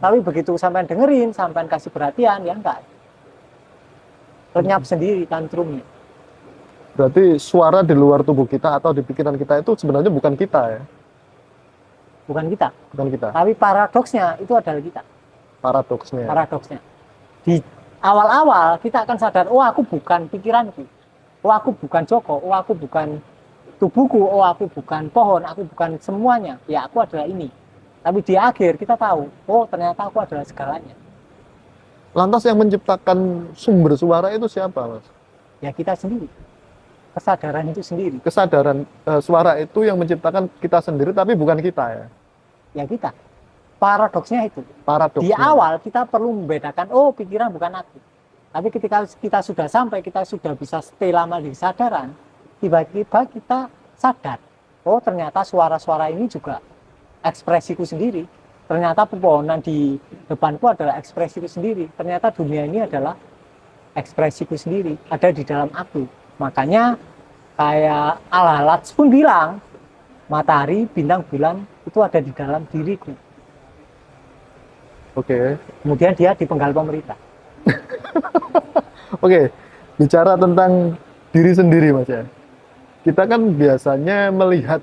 Tapi begitu sampean dengerin, sampean kasih perhatian, ya enggak. Lenyap sendiri tantrumnya. Berarti suara di luar tubuh kita atau di pikiran kita itu sebenarnya bukan kita ya? Bukan kita. Bukan kita. Tapi paradoksnya itu adalah kita. Paradoksnya. Paradoksnya. Di awal-awal kita akan sadar, oh aku bukan pikiranku. Oh aku bukan Joko. Oh aku bukan tubuhku. Oh aku bukan pohon. Aku bukan semuanya. Ya aku adalah ini. Tapi di akhir kita tahu, oh ternyata aku adalah segalanya. Lantas yang menciptakan sumber suara itu siapa Mas? Ya kita sendiri. Kesadaran itu sendiri. Kesadaran suara itu yang menciptakan kita sendiri tapi bukan kita ya? Ya kita. paradoksnya itu. Paradoks. Di awal kita perlu membedakan, oh pikiran bukan aku. Tapi ketika kita sudah sampai, kita sudah bisa stay lama di kesadaran, tiba-tiba kita sadar, oh ternyata suara-suara ini juga ekspresiku sendiri. Ternyata pepohonan di depanku adalah ekspresiku sendiri. Ternyata dunia ini adalah ekspresiku sendiri, ada di dalam aku. Makanya kayak Al-Halaj pun bilang, matahari, bintang, bulan itu ada di dalam diriku. Oke. Kemudian dia dipenggal pemerintah. Oke, bicara tentang diri sendiri Mas ya. Kita kan biasanya melihat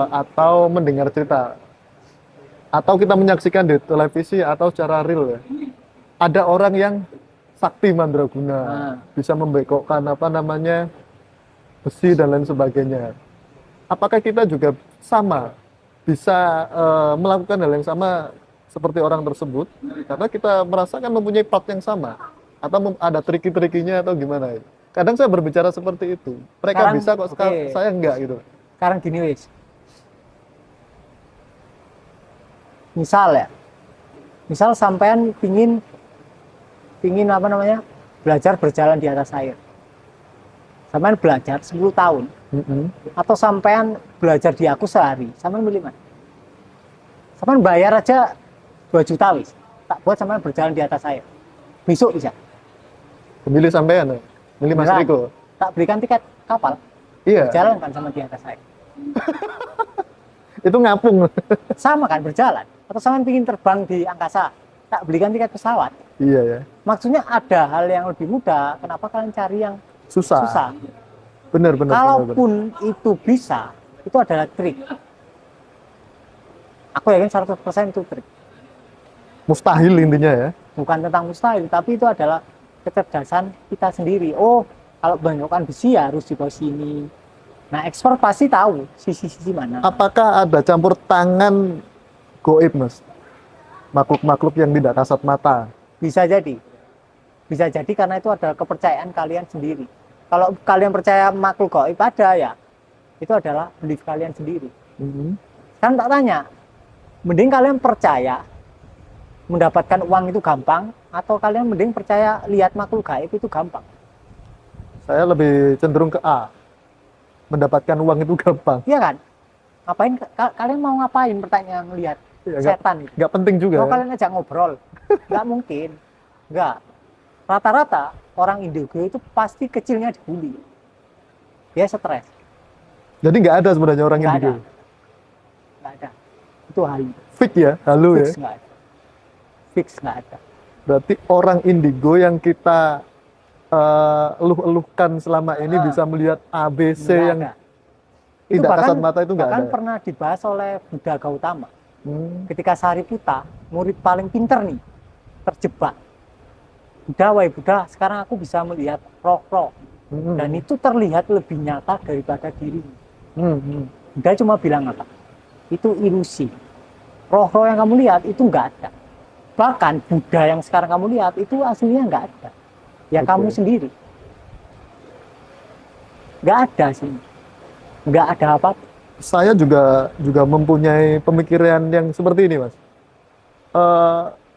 atau mendengar cerita atau kita menyaksikan di televisi atau secara real ya. Ada orang yang sakti mandraguna, bisa membekokkan apa namanya besi dan lain sebagainya. Apakah kita juga sama bisa melakukan hal yang sama seperti orang tersebut karena kita merasakan mempunyai part yang sama atau ada triki-trikinya atau gimana? Kadang saya berbicara seperti itu. Mereka sekarang, bisa kok, saya enggak gitu. Sekarang gini wis. Misal sampean pingin apa namanya? Belajar berjalan di atas air. Sampean belajar 10 tahun. Atau sampean belajar di aku sehari. Sampean milih mana? Sampean bayar aja 2 juta wis. Tak buat sampean berjalan di atas air. Besok bisa. Milih sampean ya? Milih Mas Riko. Tak berikan tiket kapal. Iya. Berjalan kan sama di atas air. Itu ngapung. Sama kan berjalan. Atau sampean pingin terbang di angkasa. Tak belikan tiket pesawat. Iya ya. Maksudnya ada hal yang lebih mudah. Kenapa kalian cari yang susah? Benar. Kalaupun itu bisa, itu adalah trik. Aku yakin 100% itu trik. Mustahil intinya ya. Bukan tentang mustahil, tapi itu adalah kecerdasan kita sendiri. Oh, kalau bentukan besi ya harus di bawah sini. Nah, expert pasti tahu sisi-sisi mana. Apakah ada campur tangan goib, Mas? Makhluk-makhluk yang tidak kasat mata. Bisa jadi. Bisa jadi karena itu adalah kepercayaan kalian sendiri. Kalau kalian percaya makhluk goib ada ya, itu adalah belief kalian sendiri. Sekarang tak tanya, mending kalian percaya mendapatkan uang itu gampang, atau kalian mending percaya lihat makhluk gaib itu gampang? Saya lebih cenderung ke A. Mendapatkan uang itu gampang. Iya kan? Ngapain kalian mau ngapain pertanyaan lihat ya, setan itu? Nggak penting juga. Kalau kalian ajak ngobrol, nggak mungkin. Nggak. Rata-rata orang indigo itu pasti kecilnya dibully. Dia stres. Jadi nggak ada sebenarnya orang indigo? Nggak ada. Itu halu. Fix ya? Halu ya? Nggak ada. Fix nggak ada. Berarti orang indigo yang kita eluh-eluhkan selama ini bisa melihat ABC yang tidak kasat mata itu nggak ada. Bahkan pernah dibahas oleh Buddha Gautama. Ketika Sariputta, murid paling pinter nih, terjebak. Buddha, sekarang aku bisa melihat roh-roh. Dan itu terlihat lebih nyata daripada dirimu. Buddha cuma bilang apa? Itu ilusi. Roh-roh yang kamu lihat itu nggak ada. Bahkan Buddha yang sekarang kamu lihat itu aslinya nggak ada. Ya kamu sendiri. Nggak ada sih. Nggak ada apa. Saya juga mempunyai pemikiran yang seperti ini, Mas.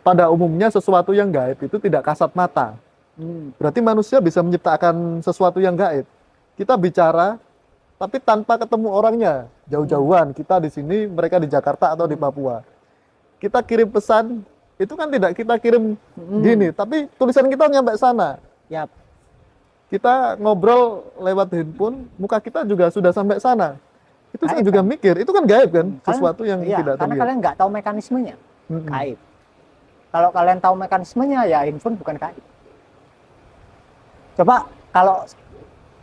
Pada umumnya sesuatu yang gaib itu tidak kasat mata. Berarti manusia bisa menciptakan sesuatu yang gaib. Kita bicara, tapi tanpa ketemu orangnya. Jauh-jauhan, kita di sini, mereka di Jakarta atau di Papua. Kita kirim pesan, itu kan tidak kita kirim gini, tapi tulisan kita nyampe sana. Yap. Kita ngobrol lewat handphone, muka kita juga sudah sampai sana. Itu gaib, saya juga mikir, itu kan gaib kan, sesuatu yang tidak terlihat. Karena kalian nggak tahu mekanismenya, gaib. Kalau kalian tahu mekanismenya, ya handphone bukan gaib. Coba kalau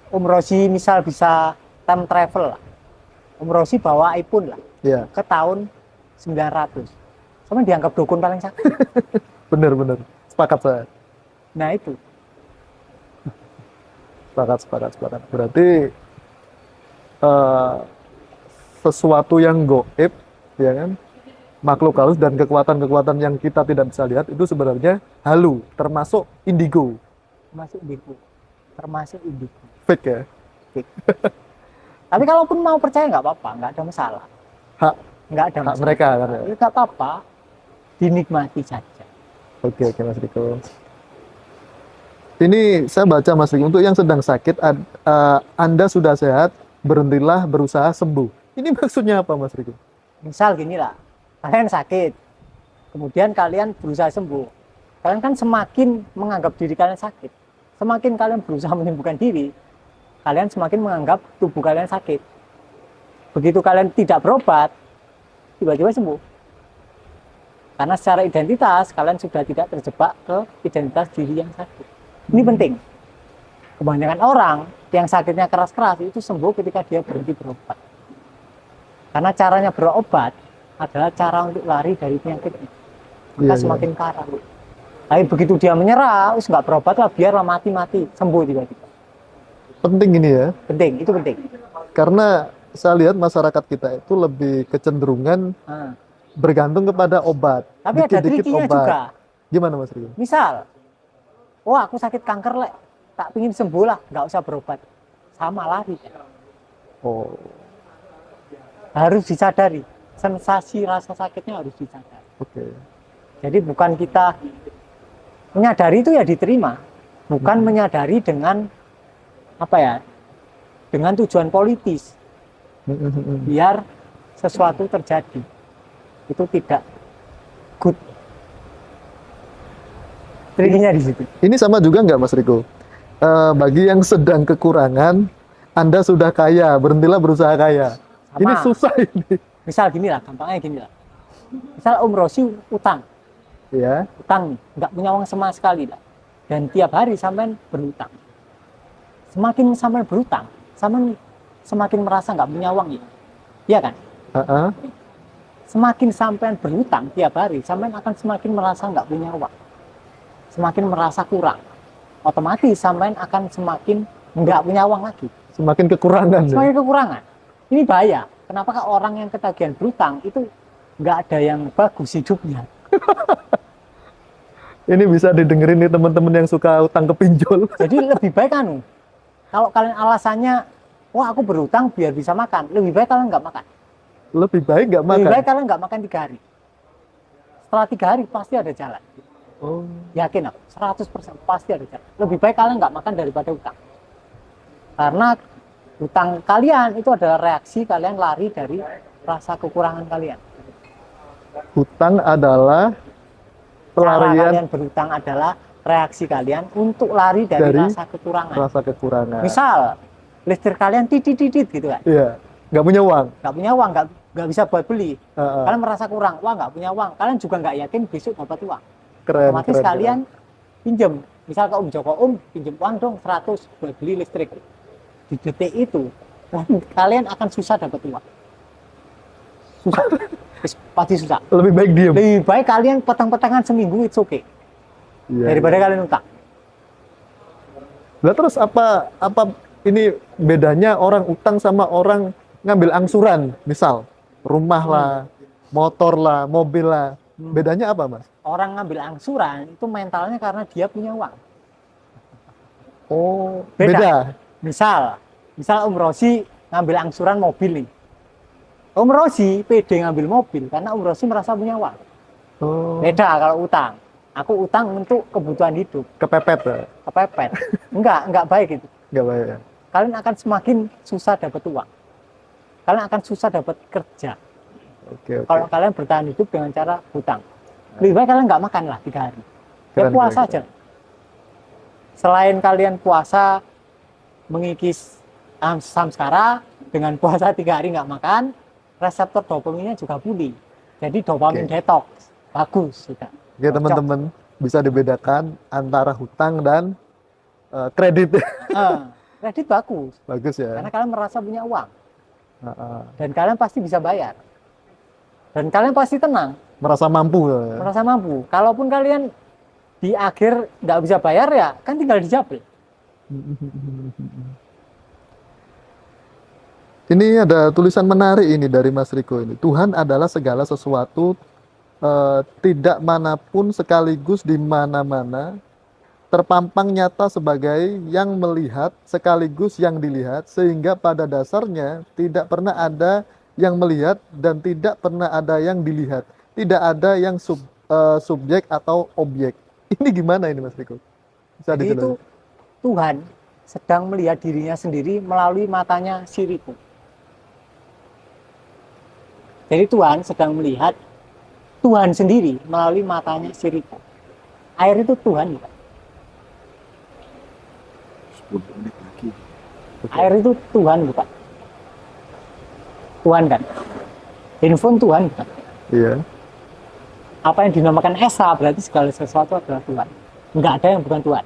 Om Rosi misal bisa time travel lah, Om Rosi bawa iPhone lah, ke tahun 900. Sama dianggap dukun paling sakti. Bener, sepakat saya. Nah itu. Sepakat. Berarti sesuatu yang goib, ya kan, makhluk halus dan kekuatan-kekuatan yang kita tidak bisa lihat itu sebenarnya halu, termasuk indigo. Termasuk indigo. Fake ya? Fake. Tapi kalaupun mau percaya nggak apa-apa, nggak ada masalah. nggak ada hak masalah. mereka kan ya? Ya, nggak apa-apa, dinikmati saja. Oke, Mas Riko. Ini saya baca Mas Riko, untuk yang sedang sakit, Anda sudah sehat, berhentilah berusaha sembuh. Ini maksudnya apa Mas Riko? Misal gini lah, kalian sakit, kemudian kalian berusaha sembuh. Kalian kan semakin menganggap diri kalian sakit. Semakin kalian berusaha menyembuhkan diri, kalian semakin menganggap tubuh kalian sakit. Begitu kalian tidak berobat, tiba-tiba sembuh. Karena secara identitas, kalian sudah tidak terjebak ke identitas diri yang sakit. Ini penting. Kebanyakan orang yang sakitnya keras-keras itu sembuh ketika dia berhenti berobat. Karena caranya berobat adalah cara untuk lari dari penyakitnya. Maka Iya, semakin parah. Tapi begitu dia menyerah, terus nggak berobat lah, biarlah mati-mati, sembuh tiba-tiba. Penting ini ya, Penting, itu penting. karena saya lihat masyarakat kita itu lebih kecenderungan Nah, bergantung kepada obat. tapi ada Dikit-dikit triknya obat. juga. Gimana Mas Riko? Misal, wah aku sakit kanker lek, tak pingin sembuh lah, nggak usah berobat. Sama lari. Oh, Harus disadari, sensasi rasa sakitnya harus disadari. oke. Jadi bukan kita menyadari itu ya diterima, bukan menyadari dengan apa ya, dengan tujuan politis, biar sesuatu terjadi. Itu tidak good. Triknya di situ. Ini sama juga nggak Mas Riko? Bagi yang sedang kekurangan, Anda sudah kaya, berhentilah berusaha kaya. Sama. Ini susah ini. Misal gini lah, gampangnya gini lah. Misal Om Rosi utang, Ya, utang nih, nggak punya uang sama sekali lah. Dan tiap hari sampean berutang. Semakin sampean berutang, sampean semakin merasa nggak punya uang ya. Iya kan? heeh. Semakin sampean berutang tiap hari, sampean akan semakin merasa nggak punya uang. Semakin merasa kurang. Otomatis sampean akan semakin nggak punya uang lagi. Semakin kekurangan. Ya? Semakin kekurangan. Ini bahaya. Kenapa orang yang ketagihan berutang itu nggak ada yang bagus hidupnya? Ini bisa didengerin nih teman-teman yang suka utang ke pinjol. Jadi lebih baik kalau kalian alasannya, wah aku berutang biar bisa makan, lebih baik kalian nggak makan. Lebih baik nggak makan. Lebih baik kalian nggak makan 3 hari. Setelah 3 hari pasti ada jalan. Oh, Yakin aku, 100% pasti ada jalan. Lebih baik kalian nggak makan daripada utang. Karena utang kalian itu adalah reaksi kalian lari dari rasa kekurangan kalian. hutang adalah Cara pelarian kalian berutang adalah reaksi kalian untuk lari dari rasa kekurangan. rasa kekurangan. Misal, listrik kalian titit-titit gitu kan. Iya, nggak punya uang. Nggak punya uang, nggak bisa buat beli. Heeh. Kalian merasa kurang, wah nggak punya uang. Kalian juga nggak yakin besok dapat uang. Keren, Otomatis keren, kalian pinjem. Misal ke Om Joko, pinjem uang dong 100 buat beli listrik. Di detik itu, kalian akan susah dapat uang. Susah. Pasti susah. keren. Lebih baik diem. Lebih baik kalian petang-petangan seminggu, it's okay. Iya, Daripada iya. kalian utang. Lah terus apa ini bedanya orang utang sama orang ngambil angsuran, misal rumah lah, motor lah, mobil lah. Bedanya apa, Mas? Orang ngambil angsuran itu mentalnya karena dia punya uang. Oh, Beda. beda. Misal Om Rosi ngambil angsuran mobil nih. Om Rosi pede ngambil mobil karena Om Rosi merasa punya uang. Oh, Beda kalau utang. Aku utang untuk kebutuhan hidup, kepepet ya? kepepet. Enggak baik itu. Nggak baik ya? Kalian akan semakin susah dapat uang. Kalian akan susah dapat kerja. Oke, oke. Kalau kalian bertahan hidup dengan cara hutang. Lebih baik kalian nggak makan lah 3 hari. Ya Keren, puasa keren, aja. Selain kalian puasa mengikis samskara, dengan puasa 3 hari nggak makan, reseptor dopaminnya juga pulih. Jadi dopamin Oke. detox. Bagus sudah. Oke, teman-teman, bisa dibedakan antara hutang dan kredit. Kredit bagus. Bagus ya. Karena kalian merasa punya uang. Heeh. Dan kalian pasti bisa bayar. Dan kalian pasti tenang. Merasa mampu ya. Merasa mampu. Kalaupun kalian di akhir nggak bisa bayar ya, kan tinggal dijabel. Ini ada tulisan menarik ini dari Mas Riko ini. Tuhan adalah segala sesuatu, tidak manapun sekaligus di mana-mana, terpampang nyata sebagai yang melihat sekaligus yang dilihat, sehingga pada dasarnya tidak pernah ada yang melihat dan tidak pernah ada yang dilihat. Tidak ada yang subjek atau objek. Ini gimana ini Mas Riko? Bisa Jadi itu dijelaskan? Tuhan sedang melihat dirinya sendiri melalui matanya si Riko. Jadi Tuhan sedang melihat Tuhan sendiri melalui matanya si Riko. Air itu Tuhan, bukan? 10 menit lagi. Air itu Tuhan, bukan? Tuhan kan? Handphone Tuhan, bukan? Iya. Apa yang dinamakan Esa berarti segala sesuatu adalah Tuhan. Enggak ada yang bukan Tuhan.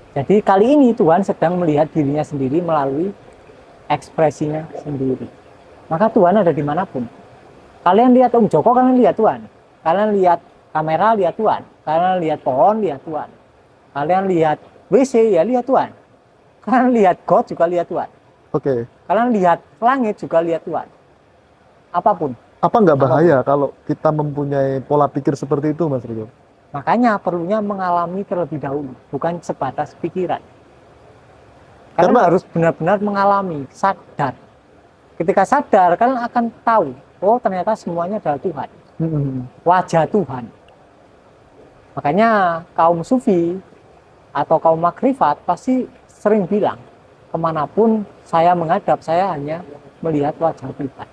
Jadi kali ini Tuhan sedang melihat dirinya sendiri melalui ekspresinya sendiri. Maka Tuhan ada dimanapun. Kalian lihat Om Joko, kalian lihat Tuhan. Kalian lihat kamera, lihat Tuhan. Kalian lihat pohon, lihat Tuhan. Kalian lihat WC, ya lihat Tuhan. Kalian lihat God, juga lihat Tuhan. Oke. Kalian lihat langit, juga lihat Tuhan. Apapun. Apa nggak bahaya kalau kita mempunyai pola pikir seperti itu, Mas Riko? Makanya perlunya mengalami terlebih dahulu, bukan sebatas pikiran. Karena harus benar-benar mengalami, sadar. Ketika sadar, kalian akan tahu, oh ternyata semuanya adalah Tuhan. Wajah Tuhan. Makanya kaum sufi atau kaum makrifat pasti sering bilang, kemanapun saya menghadap, saya hanya melihat wajah Tuhan.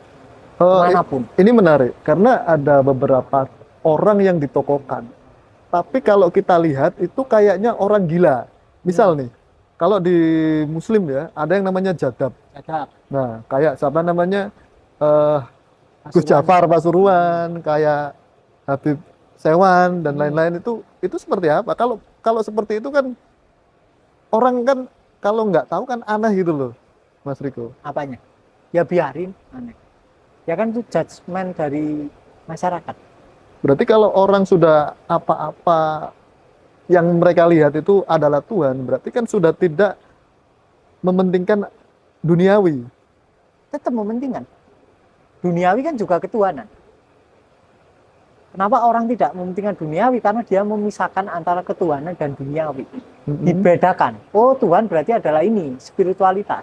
Kemanapun. Ini menarik, karena ada beberapa orang yang ditokohkan. Tapi kalau kita lihat, itu kayaknya orang gila. Misal nih, kalau di Muslim ya, ada yang namanya Jadab. Jadab. Nah, kayak siapa namanya? Gus Jafar Pasuruan, kayak Habib Sewan dan lain-lain itu seperti apa? Kalau seperti itu kan orang kan kalau nggak tahu kan aneh gitu loh, Mas Riko. Apanya? Ya biarin aneh. Ya kan itu judgement dari masyarakat. Berarti kalau orang sudah apa-apa yang mereka lihat itu adalah Tuhan, berarti kan sudah tidak mementingkan duniawi. Tetap mementingkan. Duniawi kan juga ketuhanan. Kenapa orang tidak mementingkan duniawi? Karena dia memisahkan antara ketuhanan dan duniawi. Dibedakan. Oh, Tuhan berarti adalah ini, spiritualitas.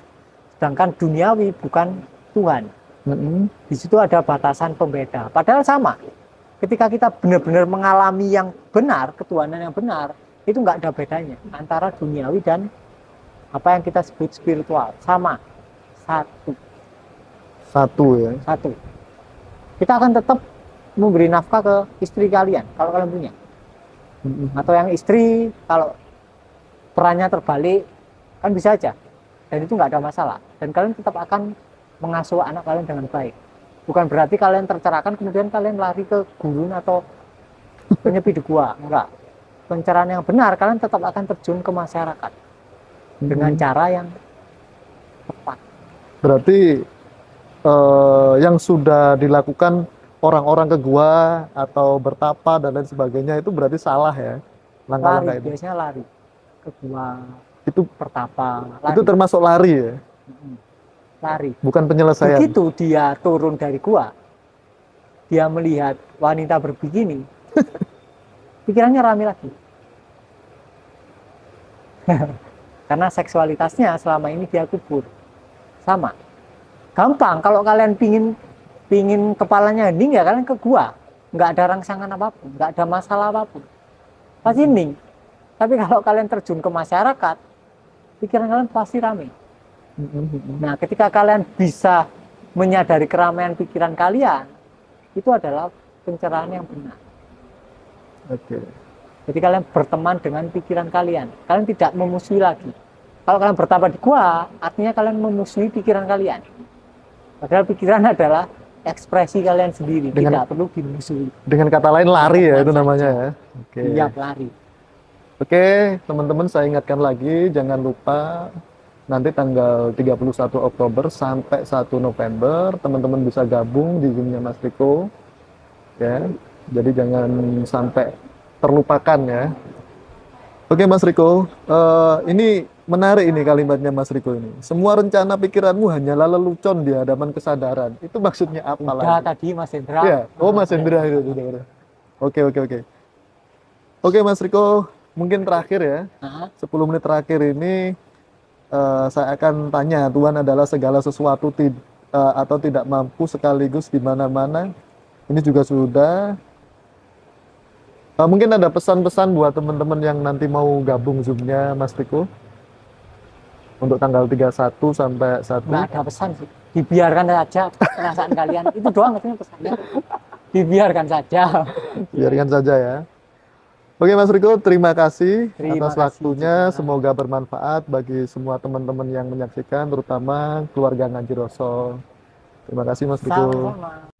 Sedangkan duniawi bukan Tuhan. Di situ ada batasan pembeda. Padahal sama. Ketika kita benar-benar mengalami yang benar, ketuhanan yang benar, itu nggak ada bedanya antara duniawi dan apa yang kita sebut spiritual. Sama. Satu ya. Satu. Kita akan tetap memberi nafkah ke istri kalian kalau kalian punya. Atau yang istri kalau perannya terbalik kan bisa aja. Dan itu nggak ada masalah. Dan kalian tetap akan mengasuh anak kalian dengan baik. Bukan berarti kalian tercerahkan kemudian kalian lari ke gurun atau menyepi di gua. Enggak. Pencerahan yang benar kalian tetap akan terjun ke masyarakat dengan cara yang tepat. Berarti yang sudah dilakukan orang-orang ke gua atau bertapa dan lain sebagainya itu berarti salah ya, langkah-langkah itu. Biasanya lari ke gua, itu bertapa. Lari. Itu termasuk lari ya? Lari. Bukan penyelesaian. Begitu dia turun dari gua, dia melihat wanita berbikini, pikirannya rame lagi. Karena seksualitasnya selama ini dia kubur. Sama. Gampang kalau kalian pingin kepalanya hening ya kalian ke gua, nggak ada rangsangan apapun, nggak ada masalah apapun, pasti hening. Tapi kalau kalian terjun ke masyarakat, pikiran kalian pasti rame. Nah, ketika kalian bisa menyadari keramaian pikiran kalian, itu adalah pencerahan yang benar. Oke. Jadi kalian berteman dengan pikiran kalian. Kalian tidak memusuhi lagi. Kalau kalian bertapa di gua, artinya kalian memusuhi pikiran kalian. Padahal pikiran adalah ekspresi kalian sendiri, tidak perlu dimusuhi. Dengan kata lain lari ya itu namanya ya. Oke. Iya, lari. Oke, teman-teman saya ingatkan lagi, jangan lupa nanti tanggal 31 Oktober sampai 1 November teman-teman bisa gabung di Zoom-nya Mas Riko. Ya. Jadi jangan sampai terlupakan ya. Oke Mas Riko, ini menarik ini kalimatnya Mas Riko ini. Semua rencana pikiranmu hanyalah lelucon di hadapan kesadaran. Itu maksudnya apa lagi? Ya tadi Mas Hendra. Ya. Oh Mas Hendra itu. Oke. Oke Mas Riko, mungkin terakhir ya. 10 menit terakhir ini saya akan tanya, Tuhan adalah segala sesuatu atau tidak mampu sekaligus di mana-mana. Ini juga sudah. Mungkin ada pesan-pesan buat teman-teman yang nanti mau gabung Zoom-nya Mas Riko untuk tanggal 31 sampai 1. Nggak ada pesan sih, dibiarkan saja perasaan kalian, itu doang katanya pesannya, dibiarkan saja. Biarkan saja ya. Oke Mas Riko, terima kasih Terima atas kasih waktunya. juga. Semoga bermanfaat bagi semua teman-teman yang menyaksikan, terutama keluarga Ngaji Roso. Terima kasih Mas Riko. Sama-sama.